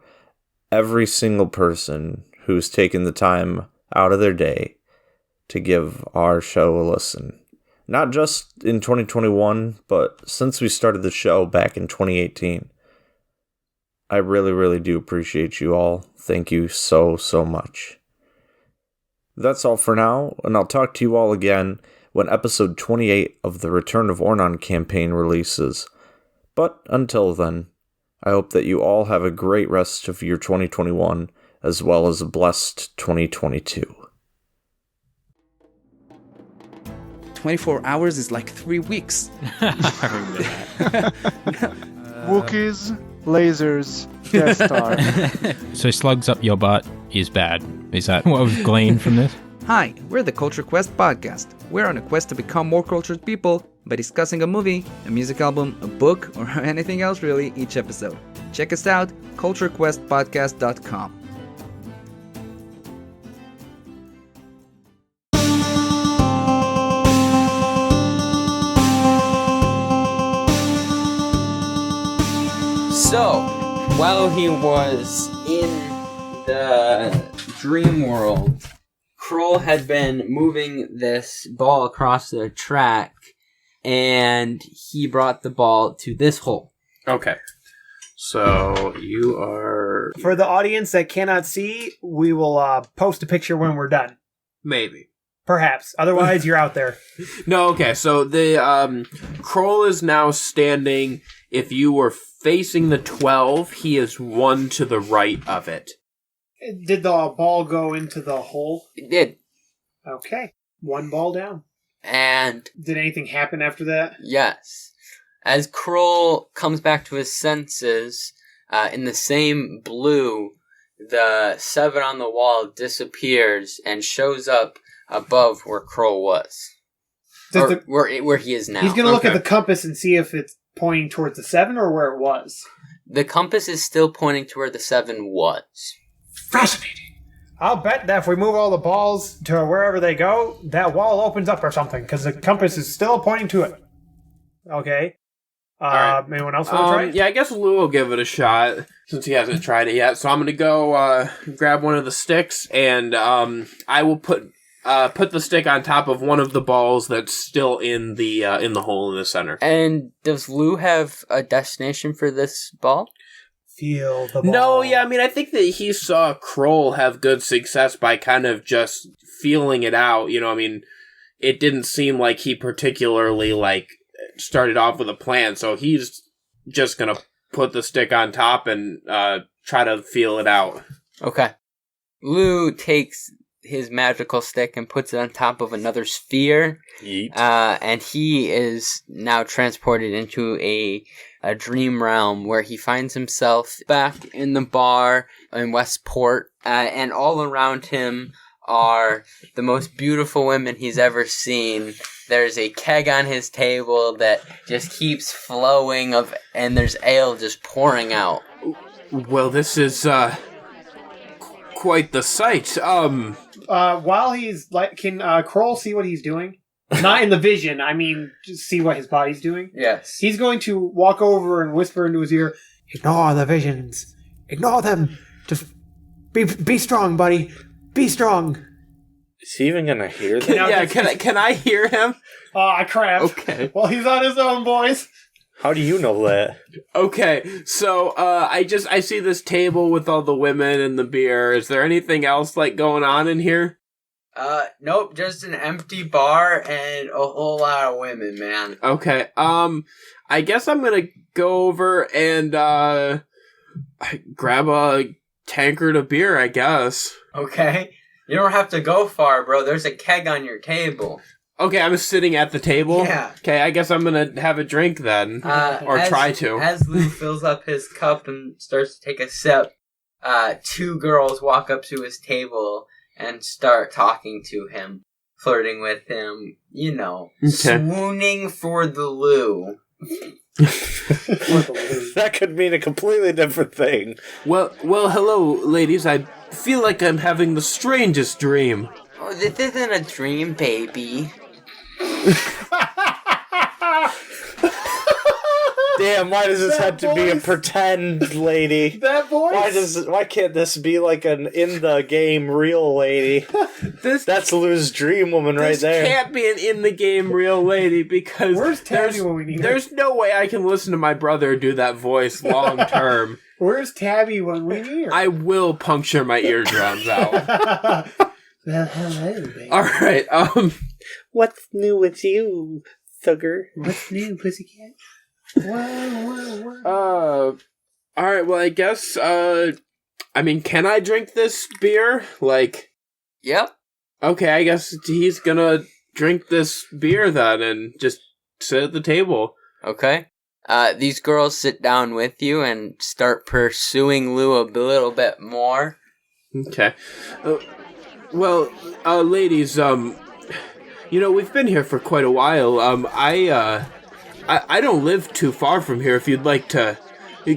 every single person who's taken the time out of their day to give our show a listen. Not just in 2021, but since we started the show back in 2018. I really do appreciate you all. Thank you so much. That's all for now, and I'll talk to you all again when episode 28 of the Return of Ornon campaign releases. But until then, I hope that you all have a great rest of your 2021, as well as a blessed 2022. 24 hours is like 3 weeks. Wookiees, lasers, Death Star. So slugs up your butt is bad. Is that what we've gleaned from this? Hi, we're the Culture Quest podcast. We're on a quest to become more cultured people by discussing a movie, a music album, a book, or anything else really each episode. Check us out, culturequestpodcast.com. So, while he was in the dream world, Krohl had been moving this ball across the track, and he brought the ball to this hole. Okay. So, you are... For the audience that cannot see, we will post a picture when we're done. Maybe. Perhaps. Otherwise, you're out there. No, okay. So, the Krohl is now standing. If you were facing the 12, he is one to the right of it. Did the ball go into the hole? It did. Okay. One ball down. And... Did anything happen after that? Yes. As Krohl comes back to his senses, in the same blue, the 7 on the wall disappears and shows up above where Krohl was. Where he is now. He's going to look at the compass and see if it's pointing towards the 7 or where it was. The compass is still pointing to where the 7 was. Fascinating. I'll bet that if we move all the balls to wherever they go, that wall opens up or something, because the compass is still pointing to it. Okay. Right. Anyone else want to try it? Yeah, I guess Llew will give it a shot, since he hasn't tried it yet. So I'm going to go grab one of the sticks, and I will put the stick on top of one of the balls that's still in the hole in the center. And does Llew have a destination for this ball? feel the ball. No, yeah, I mean, I think that he saw Krohl have good success by kind of just feeling it out. You know, I mean, it didn't seem like he particularly, like, started off with a plan, so he's just gonna put the stick on top and try to feel it out. Okay. Llew takes his magical stick and puts it on top of another sphere. And he is now transported into a dream realm where he finds himself back in the bar in Westport, and all around him are the most beautiful women he's ever seen. There's a keg on his table that just keeps flowing and there's ale just pouring out. Well, this is quite the sight. While he's like, can Kroll see what he's doing? Not in the vision. I mean, just see what his body's doing. Yes. He's going to walk over and whisper into his ear, "Ignore the visions. Ignore them. Just be strong, buddy. Be strong." Is he even gonna hear that? Can I hear him? Aw, crap. Okay. Well, he's on his own, boys. How do you know that? Okay, so I see this table with all the women and the beer. Is there anything else like going on in here? Nope, just an empty bar and a whole lot of women, man. Okay, I guess I'm gonna go over and grab a tankard of beer, I guess. Okay. You don't have to go far, bro. There's a keg on your table. Okay, I'm sitting at the table? Yeah. Okay, I guess I'm gonna have a drink then. Or try to. As Llew fills up his cup and starts to take a sip, two girls walk up to his table and start talking to him, flirting with him, you know, swooning for the Llew. That could mean a completely different thing. Well, hello, ladies. I feel like I'm having the strangest dream. Oh, this isn't a dream, baby. Damn, why does this have to be a pretend lady? That voice? Why can't this be like an in the game real lady? That's Lew's dream woman right there. This can't be an in the game real lady because where's Tabby when we need her? There's no way I can listen to my brother do that voice long term. Where's Tabby when we need her? I will puncture my eardrums out. Well, hello, baby. Alright, what's new with you, thugger? What's new, pussycat? Whoa. Alright, well, I guess, I mean, can I drink this beer? Like... Yep. Okay, I guess he's gonna drink this beer then and just sit at the table. Okay. These girls sit down with you and start pursuing Llew a little bit more. Okay. Well, ladies, you know, we've been here for quite a while. I don't live too far from here if you'd like to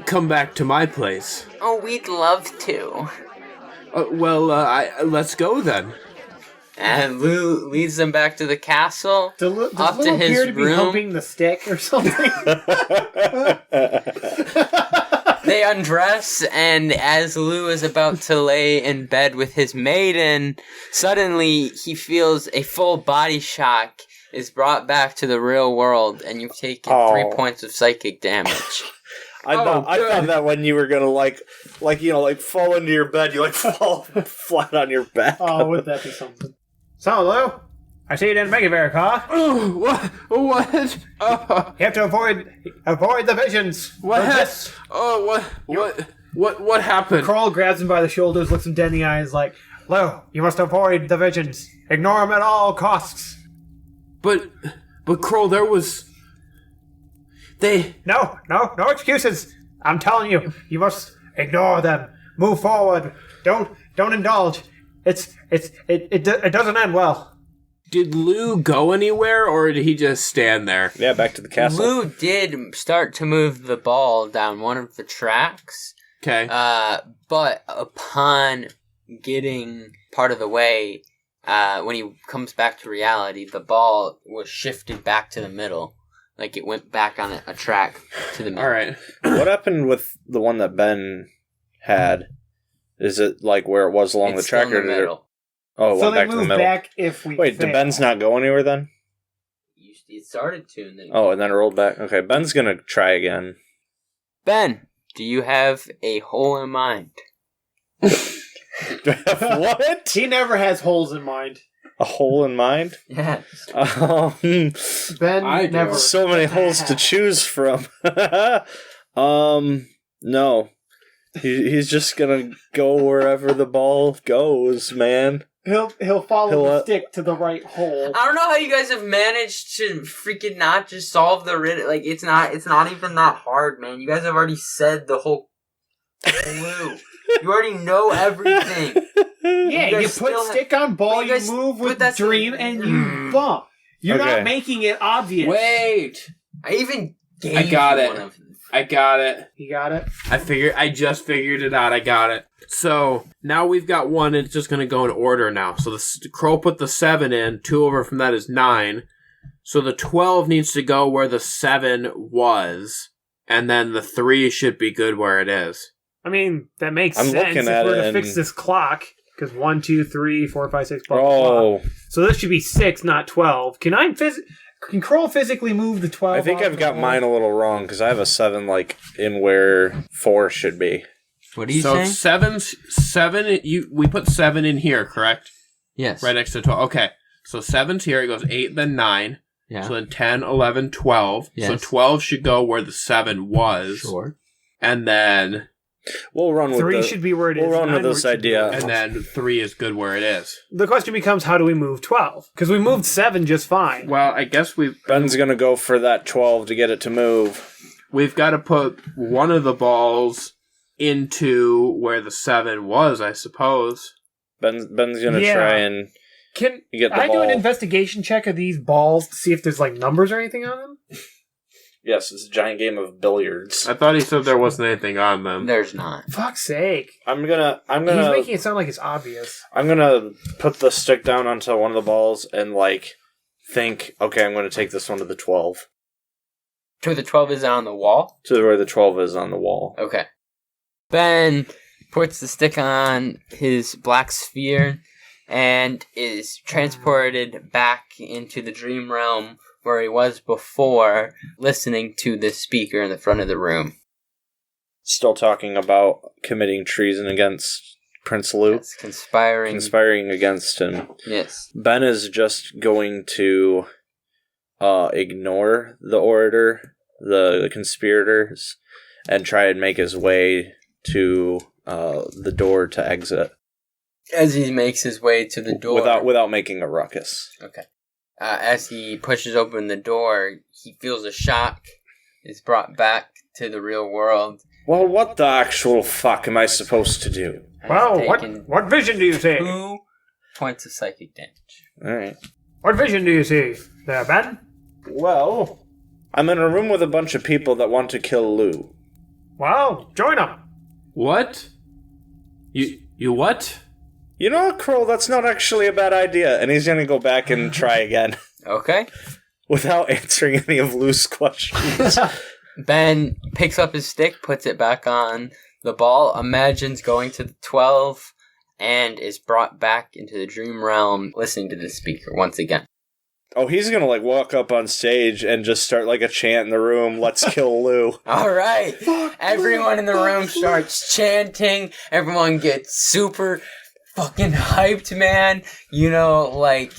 come back to my place. Oh, we'd love to. Well, let's go then. And Llew leads them back to the castle, Does up to Llew his appear to be room. humping the stick or something? They undress, and as Llew is about to lay in bed with his maiden, suddenly he feels a full body shock is brought back to the real world, and you've taken 3 points of psychic damage. I thought that when you were gonna like fall into your bed, you fall flat on your back. Oh, would that be something? So, Llew, I see you didn't make it very far. Oh, what? You have to avoid the visions. What? Oh, what happened? Kroll grabs him by the shoulders, looks him dead in the eyes, like, Llew, you must avoid the visions. Ignore them at all costs. But Kroll, there was... No excuses. I'm telling you, you must ignore them. Move forward. Don't indulge. It doesn't end well. Did Llew go anywhere, or did he just stand there? Yeah, back to the castle. Llew did start to move the ball down one of the tracks. Okay. But upon getting part of the way, when he comes back to reality, the ball was shifted back to the middle. Like it went back on a track to the middle. All right. What happened with the one that Ben had? Is it like where it was along It's the track, still or in the did middle. it went So they back to the move middle? back if we Wait, fail. did Ben's not go anywhere then? It started to, and then Oh, and then it rolled back. Okay, Ben's gonna try again. Ben, do you have a hole in mind? What? He never has holes in mind. A hole in mind? Yeah. Ben I do. never. So many holes to choose from. No. He's just gonna go wherever the ball goes, man. He'll follow the stick to the right hole. I don't know how you guys have managed to freaking not just solve the riddle. Like, it's not even that hard, man. You guys have already said the whole clue. You already know everything. Yeah, you put stick on ball, you move with dream, and you bump. You're not making it obvious. Wait! I even gave I got you it. one of them. I got it. You got it? I just figured it out. I got it. So, now we've got one, and it's just going to go in order now. So, the Krohl put the 7 in. 2 over from that is 9. So, the 12 needs to go where the 7 was. And then the 3 should be good where it is. I mean, that makes I'm sense looking if at we're it to and- fix this clock. Because 1, 2, 3, 4, 5, 6, blah, blah, blah. So this should be 6, not 12. Can Krohl physically move the 12? I think I've got mine a little wrong, because I have a 7, like, in where 4 should be. What are you saying? So, 7, we put 7 in here, correct? Yes. Right next to 12. Okay. So, 7's here. It goes 8, then 9. Yeah. So, then 10, 11, 12. Yes. So, 12 should go where the 7 was. Sure. And then... We'll run with 3 should be where it is. We'll run with 9 this idea. And then 3 is good where it is. The question becomes, how do we move 12? Because we moved 7 just fine. Well, I guess Ben's gonna go for that 12 to get it to move. We've got to put one of the balls into where the 7 was, I suppose. Ben's gonna try and Can get the I do ball. an investigation check of these balls to see if there's like numbers or anything on them? Yes, it's a giant game of billiards. I thought he said there wasn't anything on them. There's not. Fuck's sake. I'm gonna He's making it sound like it's obvious. I'm gonna put the stick down onto one of the balls and like think, okay, I'm gonna take this one to the 12. To the 12 is on the wall? To where the 12 is on the wall. Okay. Ben puts the stick on his black sphere and is transported back into the dream realm where he was before, listening to the speaker in the front of the room. Still talking about committing treason against Prince Llew. Yes, conspiring against him. Yes. Ben is just going to ignore the orator, the conspirators, and try and make his way to the door to exit. As he makes his way to the door. Without making a ruckus. Okay. As he pushes open the door, he feels a shock, is brought back to the real world. Well, what the actual fuck am I supposed to do? Wow, what vision do you see? 2 points of psychic damage. Alright. What vision do you see there, Ben? Well, I'm in a room with a bunch of people that want to kill Llew. Wow, join them. What? You what? You know what, Krohl, that's not actually a bad idea. And he's gonna go back and try again. Okay. Without answering any of Lew's questions. Ben picks up his stick, puts it back on the ball, imagines going to the 12, and is brought back into the dream realm, listening to the speaker once again. Oh, he's gonna like walk up on stage and just start like a chant in the room, let's kill Llew. Alright. Everyone in the room starts chanting. Everyone gets super fucking hyped, man. You know, like,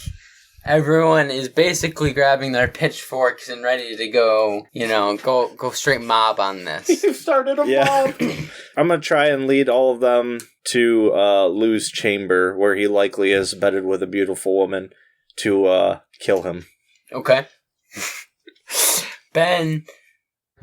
everyone is basically grabbing their pitchforks and ready to go, you know, go straight mob on this. You started a mob. I'm gonna try and lead all of them to Lew's chamber, where he likely is bedded with a beautiful woman, to kill him. Okay. Ben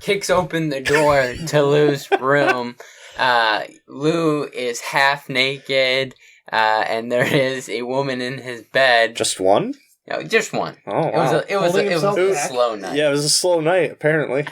kicks open the door to Lew's room. Llew is half naked, and there is a woman in his bed. Just one? No, just one. Oh, It was a slow night. Yeah, it was a slow night, apparently.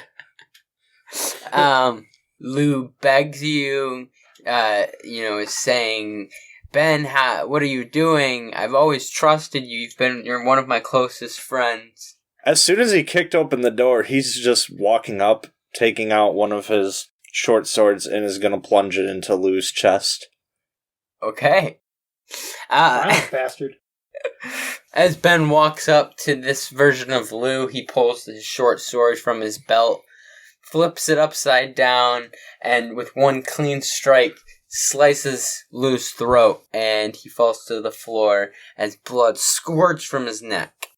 Llew begs you, is saying, Ben, what are you doing? I've always trusted you. You're one of my closest friends. As soon as he kicked open the door, he's just walking up, taking out one of his short swords, and is gonna plunge it into Lew's chest. Okay. Bastard. As Ben walks up to this version of Llew, he pulls his short sword from his belt, flips it upside down, and with one clean strike, slices Llew's throat, and he falls to the floor as blood squirts from his neck.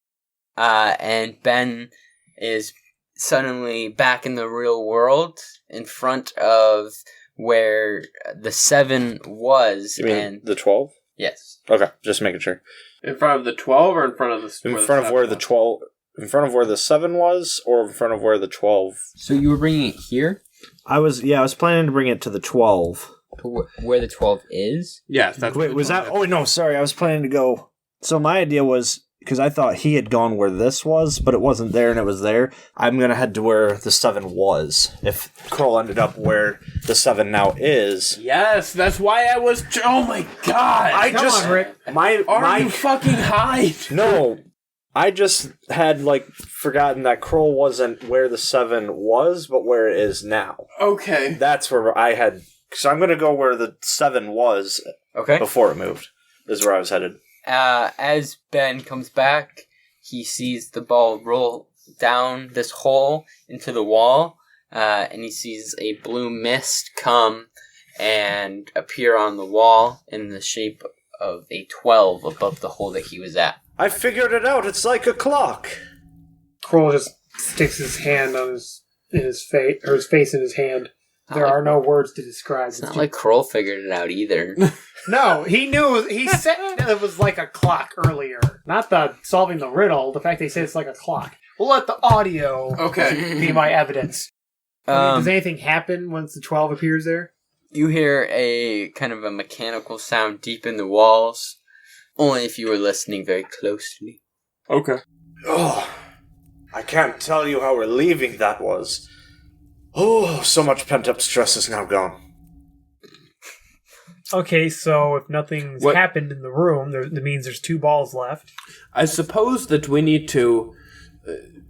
And Ben is suddenly back in the real world, in front of where the 7 was. You mean and the 12? Yes. Okay, just making sure. In front of the 12 or in front of the... In front of where the 12... In front of where the 7 was, or in front of where the 12... So you were bringing it here? I was planning to bring it to the 12. Where the 12 is? Yes, that's... Wait, was that... Oh, no, sorry, I was planning to go... So my idea was, because I thought he had gone where this was, but it wasn't there and it was there, I'm going to head to where the 7 was. If Krohl ended up where the 7 now is... Yes, that's why I was... Oh my god! Come on, Rick. Are you fucking high? No, I just had, forgotten that Krohl wasn't where the 7 was, but where it is now. Okay. That's where I had... So I'm going to go where the 7 was before it moved, is where I was headed. As Ben comes back, he sees the ball roll down this hole into the wall, and he sees a blue mist come and appear on the wall in the shape of a 12 above the hole that he was at. I figured it out. It's like a clock. Krohl just sticks his hand on his face, or his face in his hand. There are no words to describe. It's not like Krohl figured it out either. No, he knew. He said it was like a clock earlier. Not the solving the riddle. The fact they say it's like a clock. We'll let the audio be my evidence. Does anything happen once the 12 appears there? You hear a kind of a mechanical sound deep in the walls. Only if you were listening very closely. Okay. Oh, I can't tell you how relieving that was. Oh, so much pent-up stress is now gone. Okay, so if nothing's happened in the room, that means there's 2 balls left. I suppose that we need to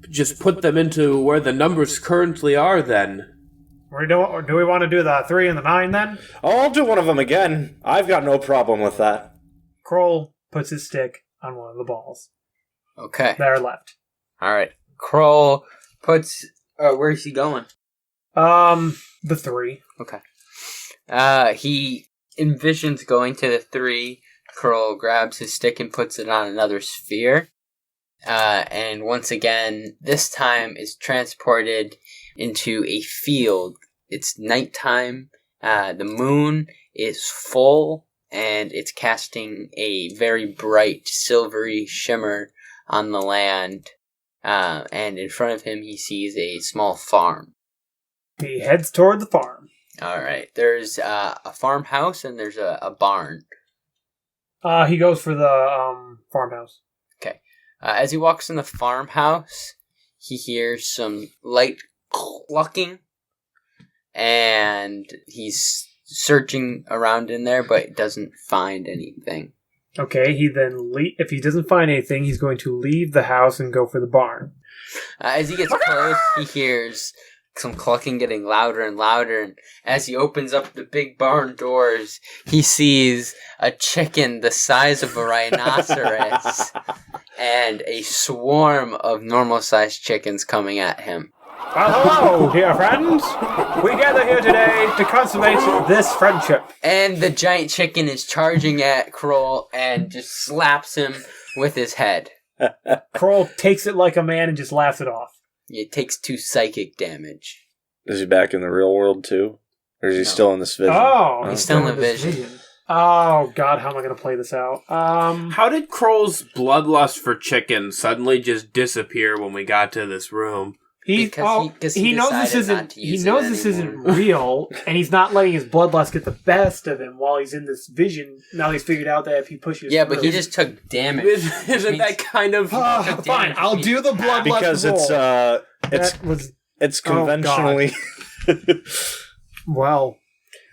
just put them into where the numbers currently are, then. Or do we want to do the 3 and the 9, then? Oh, I'll do one of them again. I've got no problem with that. Krohl puts his stick on one of the balls. Okay. That are left. Alright. Krohl puts... where's he going? The 3. Okay. He envisions going to the 3. Krohl grabs his stick and puts it on another sphere. And once again, this time is transported into a field. It's nighttime. The moon is full, and it's casting a very bright, silvery shimmer on the land. And in front of him, he sees a small farm. He heads toward the farm. Alright, there's a farmhouse and there's a barn. He goes for the farmhouse. Okay. As he walks in the farmhouse, he hears some light clucking, and he's searching around in there, but doesn't find anything. Okay, he then if he doesn't find anything, he's going to leave the house and go for the barn. As he gets close, he hears some clucking getting louder and louder, and as he opens up the big barn doors, he sees a chicken the size of a rhinoceros and a swarm of normal-sized chickens coming at him. Well, hello, dear friends. We gather here today to consummate this friendship. And the giant chicken is charging at Krohl and just slaps him with his head. Krohl takes it like a man and just laughs it off. It takes 2 psychic damage. Is he back in the real world, too? Or is he still in this vision? Oh, he's still in the vision. Oh, God, how am I going to play this out? How did Kroll's bloodlust for chicken suddenly just disappear when we got to this room? He knows this isn't real, and he's not letting his bloodlust get the best of him while he's in this vision. Now he's figured out that if he pushes but he just took damage. Isn't that kind of fine? I'll do the bloodlust because roll. it's conventionally. Well,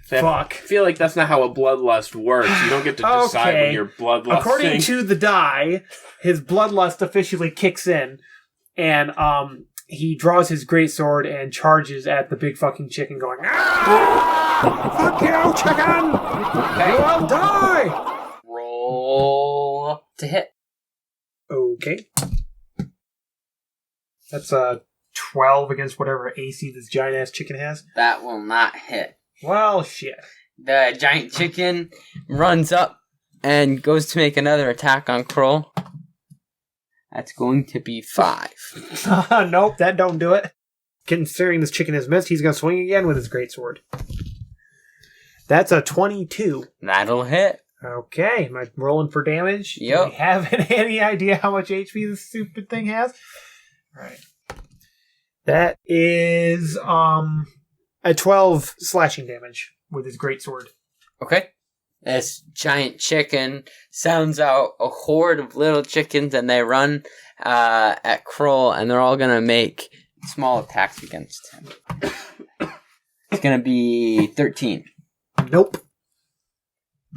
fuck. I feel like that's not how a bloodlust works. You don't get to decide when your bloodlust. According to the die, his bloodlust officially kicks in, and he draws his greatsword and charges at the big fucking chicken, going, "Fuck you, chicken! You will die!" Roll to hit. Okay. That's 12 against whatever AC this giant-ass chicken has. That will not hit. Well, shit. The giant chicken runs up and goes to make another attack on Krohl. That's going to be 5. Nope, that don't do it. Considering this chicken has missed, he's going to swing again with his greatsword. That's a 22. That'll hit. Okay, am I rolling for damage? Yep. Do we have any idea how much HP this stupid thing has? Alright. That is a 12 slashing damage with his greatsword. Okay. This giant chicken sounds out a horde of little chickens, and they run at Krohl, and they're all going to make small attacks against him. It's going to be 13. Nope.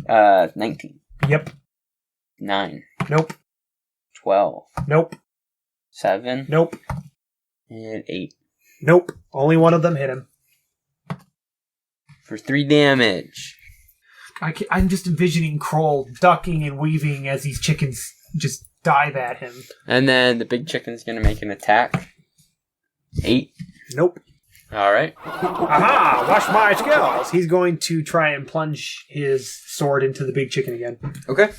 19. Yep. 9. Nope. 12. Nope. 7. Nope. And 8. Nope. Only one of them hit him. For 3 damage. I'm just envisioning Krohl ducking and weaving as these chickens just dive at him. And then the big chicken's going to make an attack. 8. Nope. Alright. Aha! Watch my skills! He's going to try and plunge his sword into the big chicken again. Okay.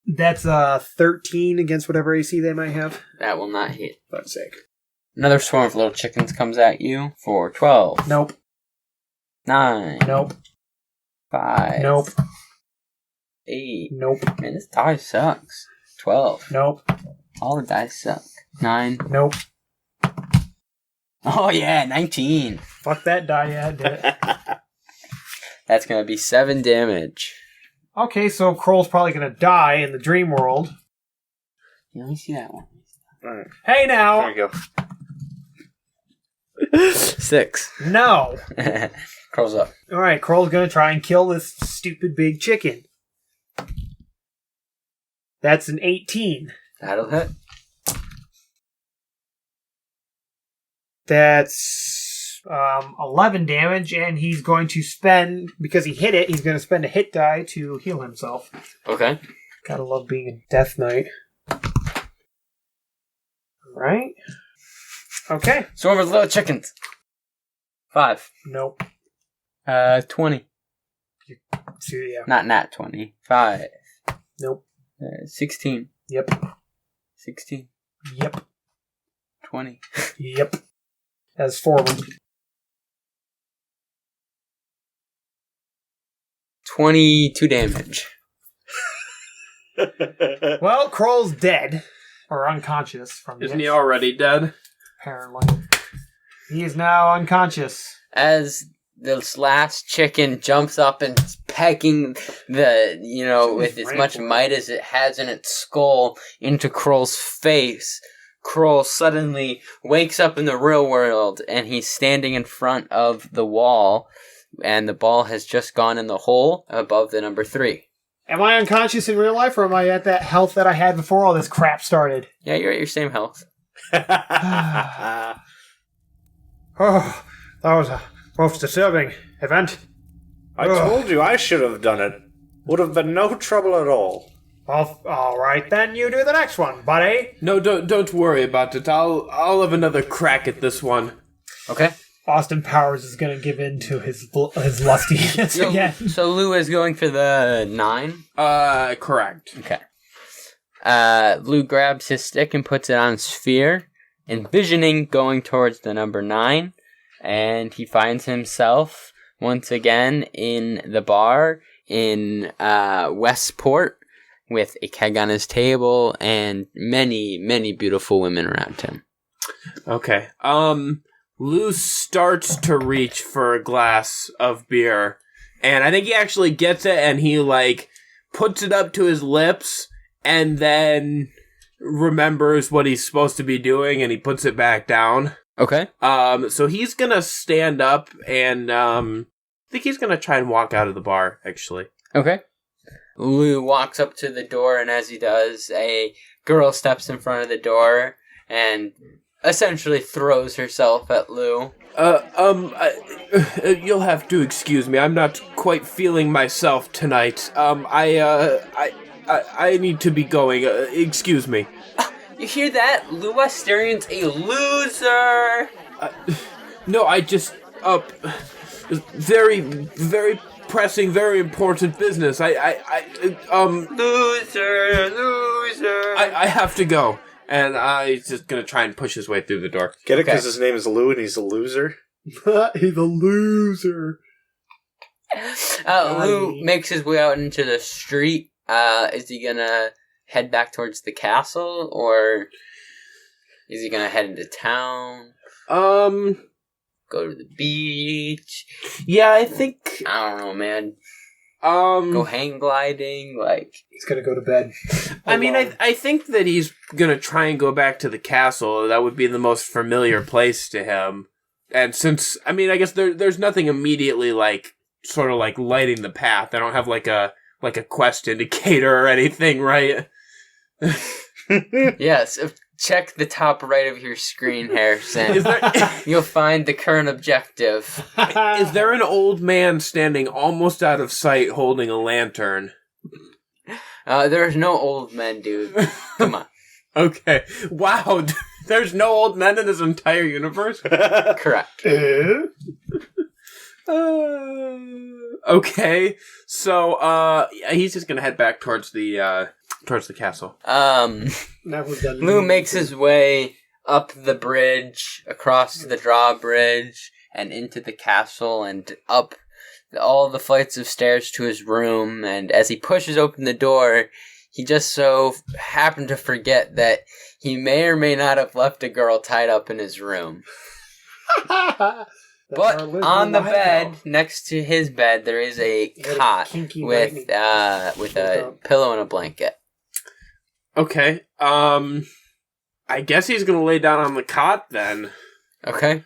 That's 13 against whatever AC they might have. That will not hit. For fuck's sake. Another swarm of little chickens comes at you for 12. Nope. 9. Nope. 5. Nope. 8. Nope. Man, this die sucks. 12. Nope. All the dice suck. 9. Nope. Oh yeah, 19. Fuck that die, yeah, did it. That's gonna be 7 damage. Okay, so Kroll's probably gonna die in the dream world. Let me see that one. Alright. Hey now! There we go. 6. No! Kroll's up. Alright, Kroll's gonna try and kill this stupid big chicken. That's an 18. That'll hit. That's 11 damage, and he's going to spend, because he hit it, he's going to spend a hit die to heal himself. Okay. Gotta love being a Death Knight. Right? Okay. Swarm of little chickens. 5. Nope. 20. So, yeah. Not nat 20. 5. Nope. 16. Yep. 16. Yep. 20. Yep. That's 4 of them. 22 damage. Well, Kroll's dead. Or unconscious from the Isn't he already dead? Apparently. He is now unconscious. As this last chicken jumps up and is pecking with as much might as it has in its skull into Kroll's face, Kroll suddenly wakes up in the real world, and he's standing in front of the wall, and the ball has just gone in the hole above the number 3. Am I unconscious in real life, or am I at that health that I had before all this crap started? Yeah, you're at your same health. Oh, that was a most disturbing event. I told you I should have done it. Would have been no trouble at all. Well, all right, then you do the next one, buddy. No, don't worry about it. I'll have another crack at this one. Okay. Austin Powers is going to give in to his lustiness again. So Llew is going for the 9? Correct. Okay. Llew grabs his stick and puts it on Sphere, envisioning going towards the number 9, and he finds himself once again in the bar in Westport with a keg on his table and many, many beautiful women around him. Okay. Llew starts to reach for a glass of beer, and I think he actually gets it, and he, puts it up to his lips, and then remembers what he's supposed to be doing, and he puts it back down. Okay. So he's gonna stand up, and, I think he's gonna try and walk out of the bar, actually. Okay. Llew walks up to the door, and as he does, a girl steps in front of the door, and essentially throws herself at Llew. You'll have to excuse me. I'm not quite feeling myself tonight. I need to be going. Excuse me. You hear that? Llew Westaryn's a loser! No, I just, very, very pressing, very important business. Loser! I have to go. And he's just gonna try and push his way through the door. Get it? Because his name is Lou and he's a loser? He's a loser. Llew makes his way out into the street. Is he gonna head back towards the castle, or is he gonna head into town? Go to the beach? Yeah, I think... I don't know, man. Go hang gliding, like... He's gonna go to bed. I mean, I think that he's gonna try and go back to the castle. That would be the most familiar place to him. And since, I mean, I guess there's nothing immediately, like, sort of like lighting the path. I don't have like a quest indicator or anything, right? Yes, check the top right of your screen, Harrison. You'll find the current objective. Is there an old man standing almost out of sight holding a lantern? There's no old men, dude. Come on. Okay. Wow, there's no old men in this entire universe? Correct. Okay, so he's just gonna head back towards the castle. Llew makes his way up the bridge, across the drawbridge, and into the castle, and up all the flights of stairs to his room. And as he pushes open the door, he just so happened to forget that he may or may not have left a girl tied up in his room. But on the bed, next to his bed, there is a cot with a pillow and a blanket. Okay, I guess he's gonna lay down on the cot then. Okay.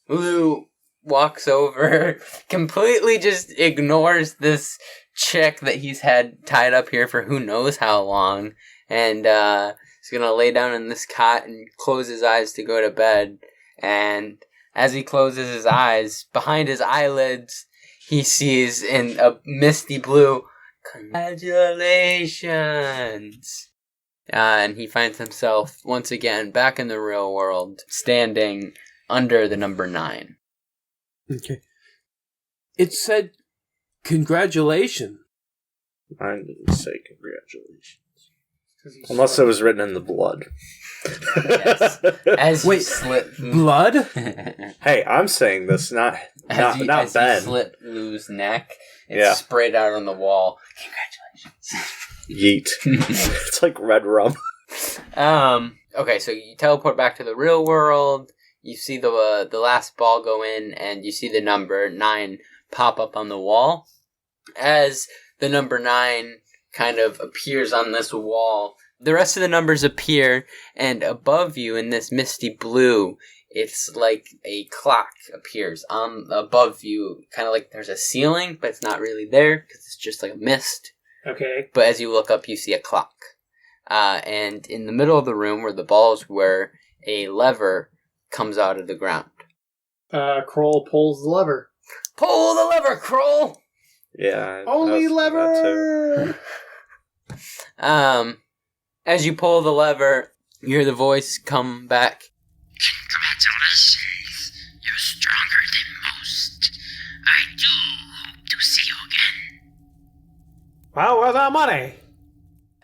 Llew walks over, completely just ignores this chick that he's had tied up here for who knows how long, and he's gonna lay down in this cot and close his eyes to go to bed. And as he closes his eyes, behind his eyelids, he sees in a misty blue, "Congratulations!" And he finds himself once again back in the real world, standing under the number 9. Okay. It said, "Congratulations." I didn't say congratulations. Unless it was written in the blood. Yes. As Wait, you slit blood? Hey, I'm saying this, not as Ben. you slit Llew's neck, it's sprayed out on the wall. Congratulations. Yeet. It's like red rum. Okay, so you teleport back to the real world. You see the last ball go in, and you see the number 9 pop up on the wall. As the number 9 kind of appears on this wall, the rest of the numbers appear, and above you in this misty blue, it's like a clock appears above you, kind of like there's a ceiling, but it's not really there because it's just like a mist. Okay. But as you look up, you see a clock. And in the middle of the room where the balls were, a lever comes out of the ground. Krohl pulls the lever. Pull the lever, Krohl! Yeah. Only lever! As you pull the lever, you hear the voice come back. Congratulations. You're stronger than most. I do hope to see you again. Well, where's our money?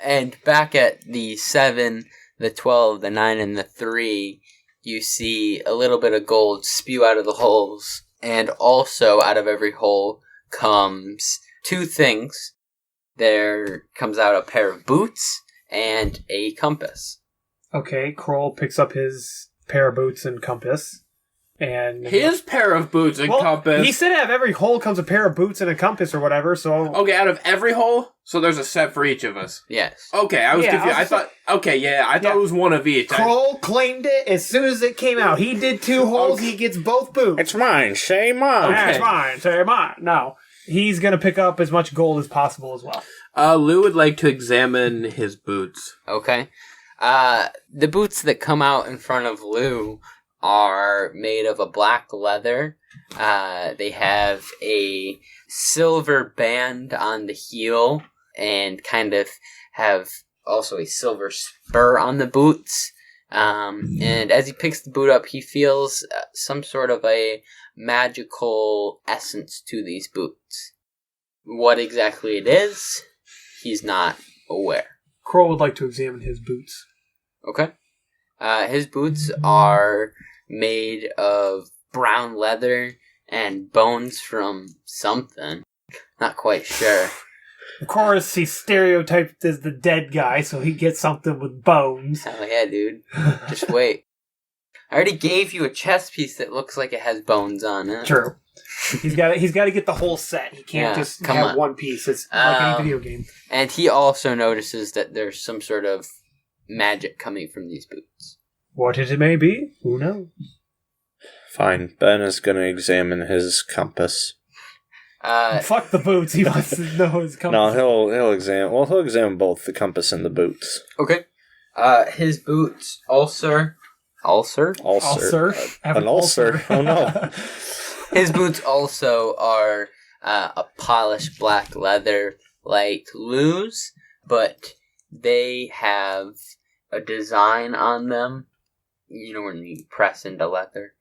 And back at the 7, the 12, the 9, and the 3, you see a little bit of gold spew out of the holes. And also out of every hole comes 2 things. There comes out a pair of boots and a compass. Okay, Krohl picks up his pair of boots and compass. And his pair of boots and compass. He said out of every hole comes a pair of boots and a compass or whatever, so... Okay, out of every hole? So there's a set for each of us. Yes. Okay, I was confused. I thought it was one of each. Krohl claimed it as soon as it came out. He did 2 holes, he gets both boots. It's mine, say mine. Okay. It's mine, say mine. No, he's going to pick up as much gold as possible as well. Llew would like to examine his boots. Okay. The boots that come out in front of Llew are made of a black leather. They have a silver band on the heel and kind of have also a silver spur on the boots. And as he picks the boot up, he feels some sort of a magical essence to these boots. What exactly it is, he's not aware. Krohl would like to examine his boots. Okay. His boots are made of brown leather and bones from something. Not quite sure. Of course, he's stereotyped as the dead guy, so he gets something with bones. Hell yeah, dude. Just wait. I already gave you a chess piece that looks like it has bones on it. True. He's got to get the whole set. He can't just have one piece. It's like any video game. And he also notices that there's some sort of magic coming from these boots. What it may be, who knows? Fine. Ben is going to examine his compass. Fuck the boots. He wants to know his compass. No, he'll examine both the compass and the boots. Okay. His boots ulcer. An ulcer. Oh no. His boots also are a polished black leather like Llew's, but they have a design on them. You know when you press into leather.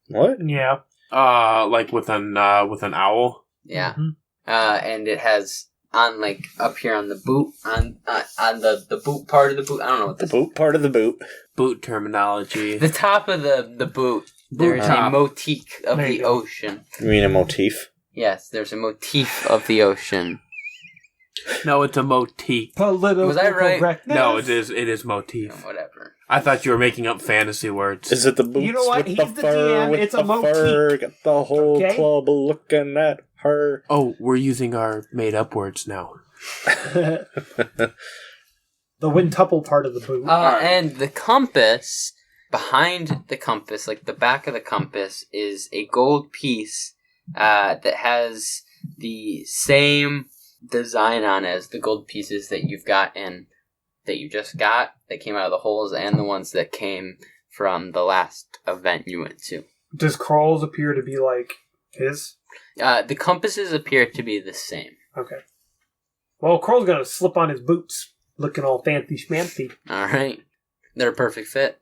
What? Yeah. Like with an owl. Yeah. Mm-hmm. And it has on like up here on the boot on the boot part of the boot. I don't know what the boot part of the boot. Boot terminology. The top of the boot. There's a motif of the ocean. You mean a motif? Yes, there's a motif of the ocean. No, it's a motif. Was I right? Correctness. No, it is motif. Oh, whatever. I thought you were making up fantasy words. Is it the boots? You know what? With He's the the fur, DM. with It's the a motif. fur, got the whole club looking at her. Oh, we're using our made-up words now. The windtuple part of the boot. And the compass, behind the compass, like the back of the compass, is a gold piece that has the same design on it as the gold pieces that you've got and that you just got that came out of the holes and the ones that came from the last event you went to. Does Krohl's appear to be like his? The compasses appear to be the same. Okay. Well, Krohl's gonna slip on his boots, looking all fancy schmancy. All right, they're a perfect fit.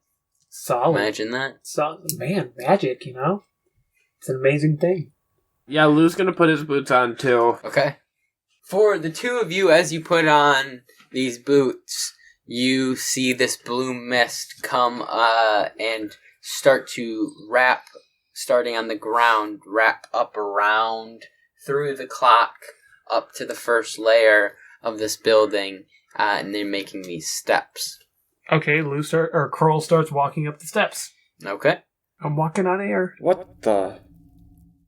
Solid. Imagine that. Man, magic, you know? It's an amazing thing. Yeah, Lou's gonna put his boots on too. Okay. For the two of you, as you put on these boots, you see this blue mist come and start to wrap, starting on the ground, wrap up around through the clock up to the first layer of this building, and then making these steps. Okay, Krohl starts walking up the steps. Okay. I'm walking on air. What the?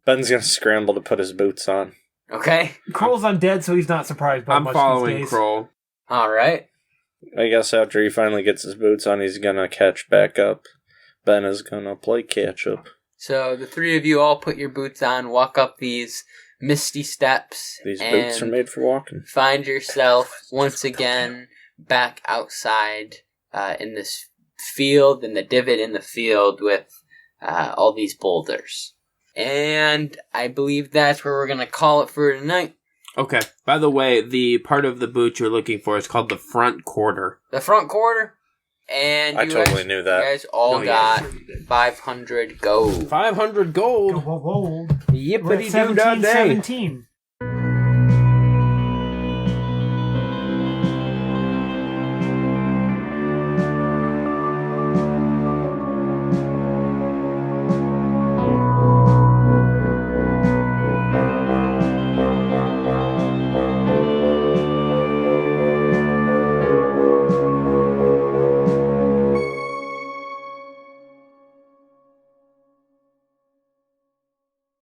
Ben's gonna scramble to put his boots on. Okay. Krohl's undead, so he's not surprised by much these days. I'm following Krohl. All right. I guess after he finally gets his boots on, he's gonna catch back up. Ben is gonna play catch up. So the three of you all put your boots on, walk up these misty steps. These boots are made for walking. Find yourself once again back outside in this field, in the divot in the field with all these boulders. And I believe that's where we're going to call it for tonight. Okay. By the way, the part of the boot you're looking for is called the front quarter. The front quarter? And I totally knew that. You guys all got 500 gold. 500 gold? Gold. Yippity-doo-dah-day. 17.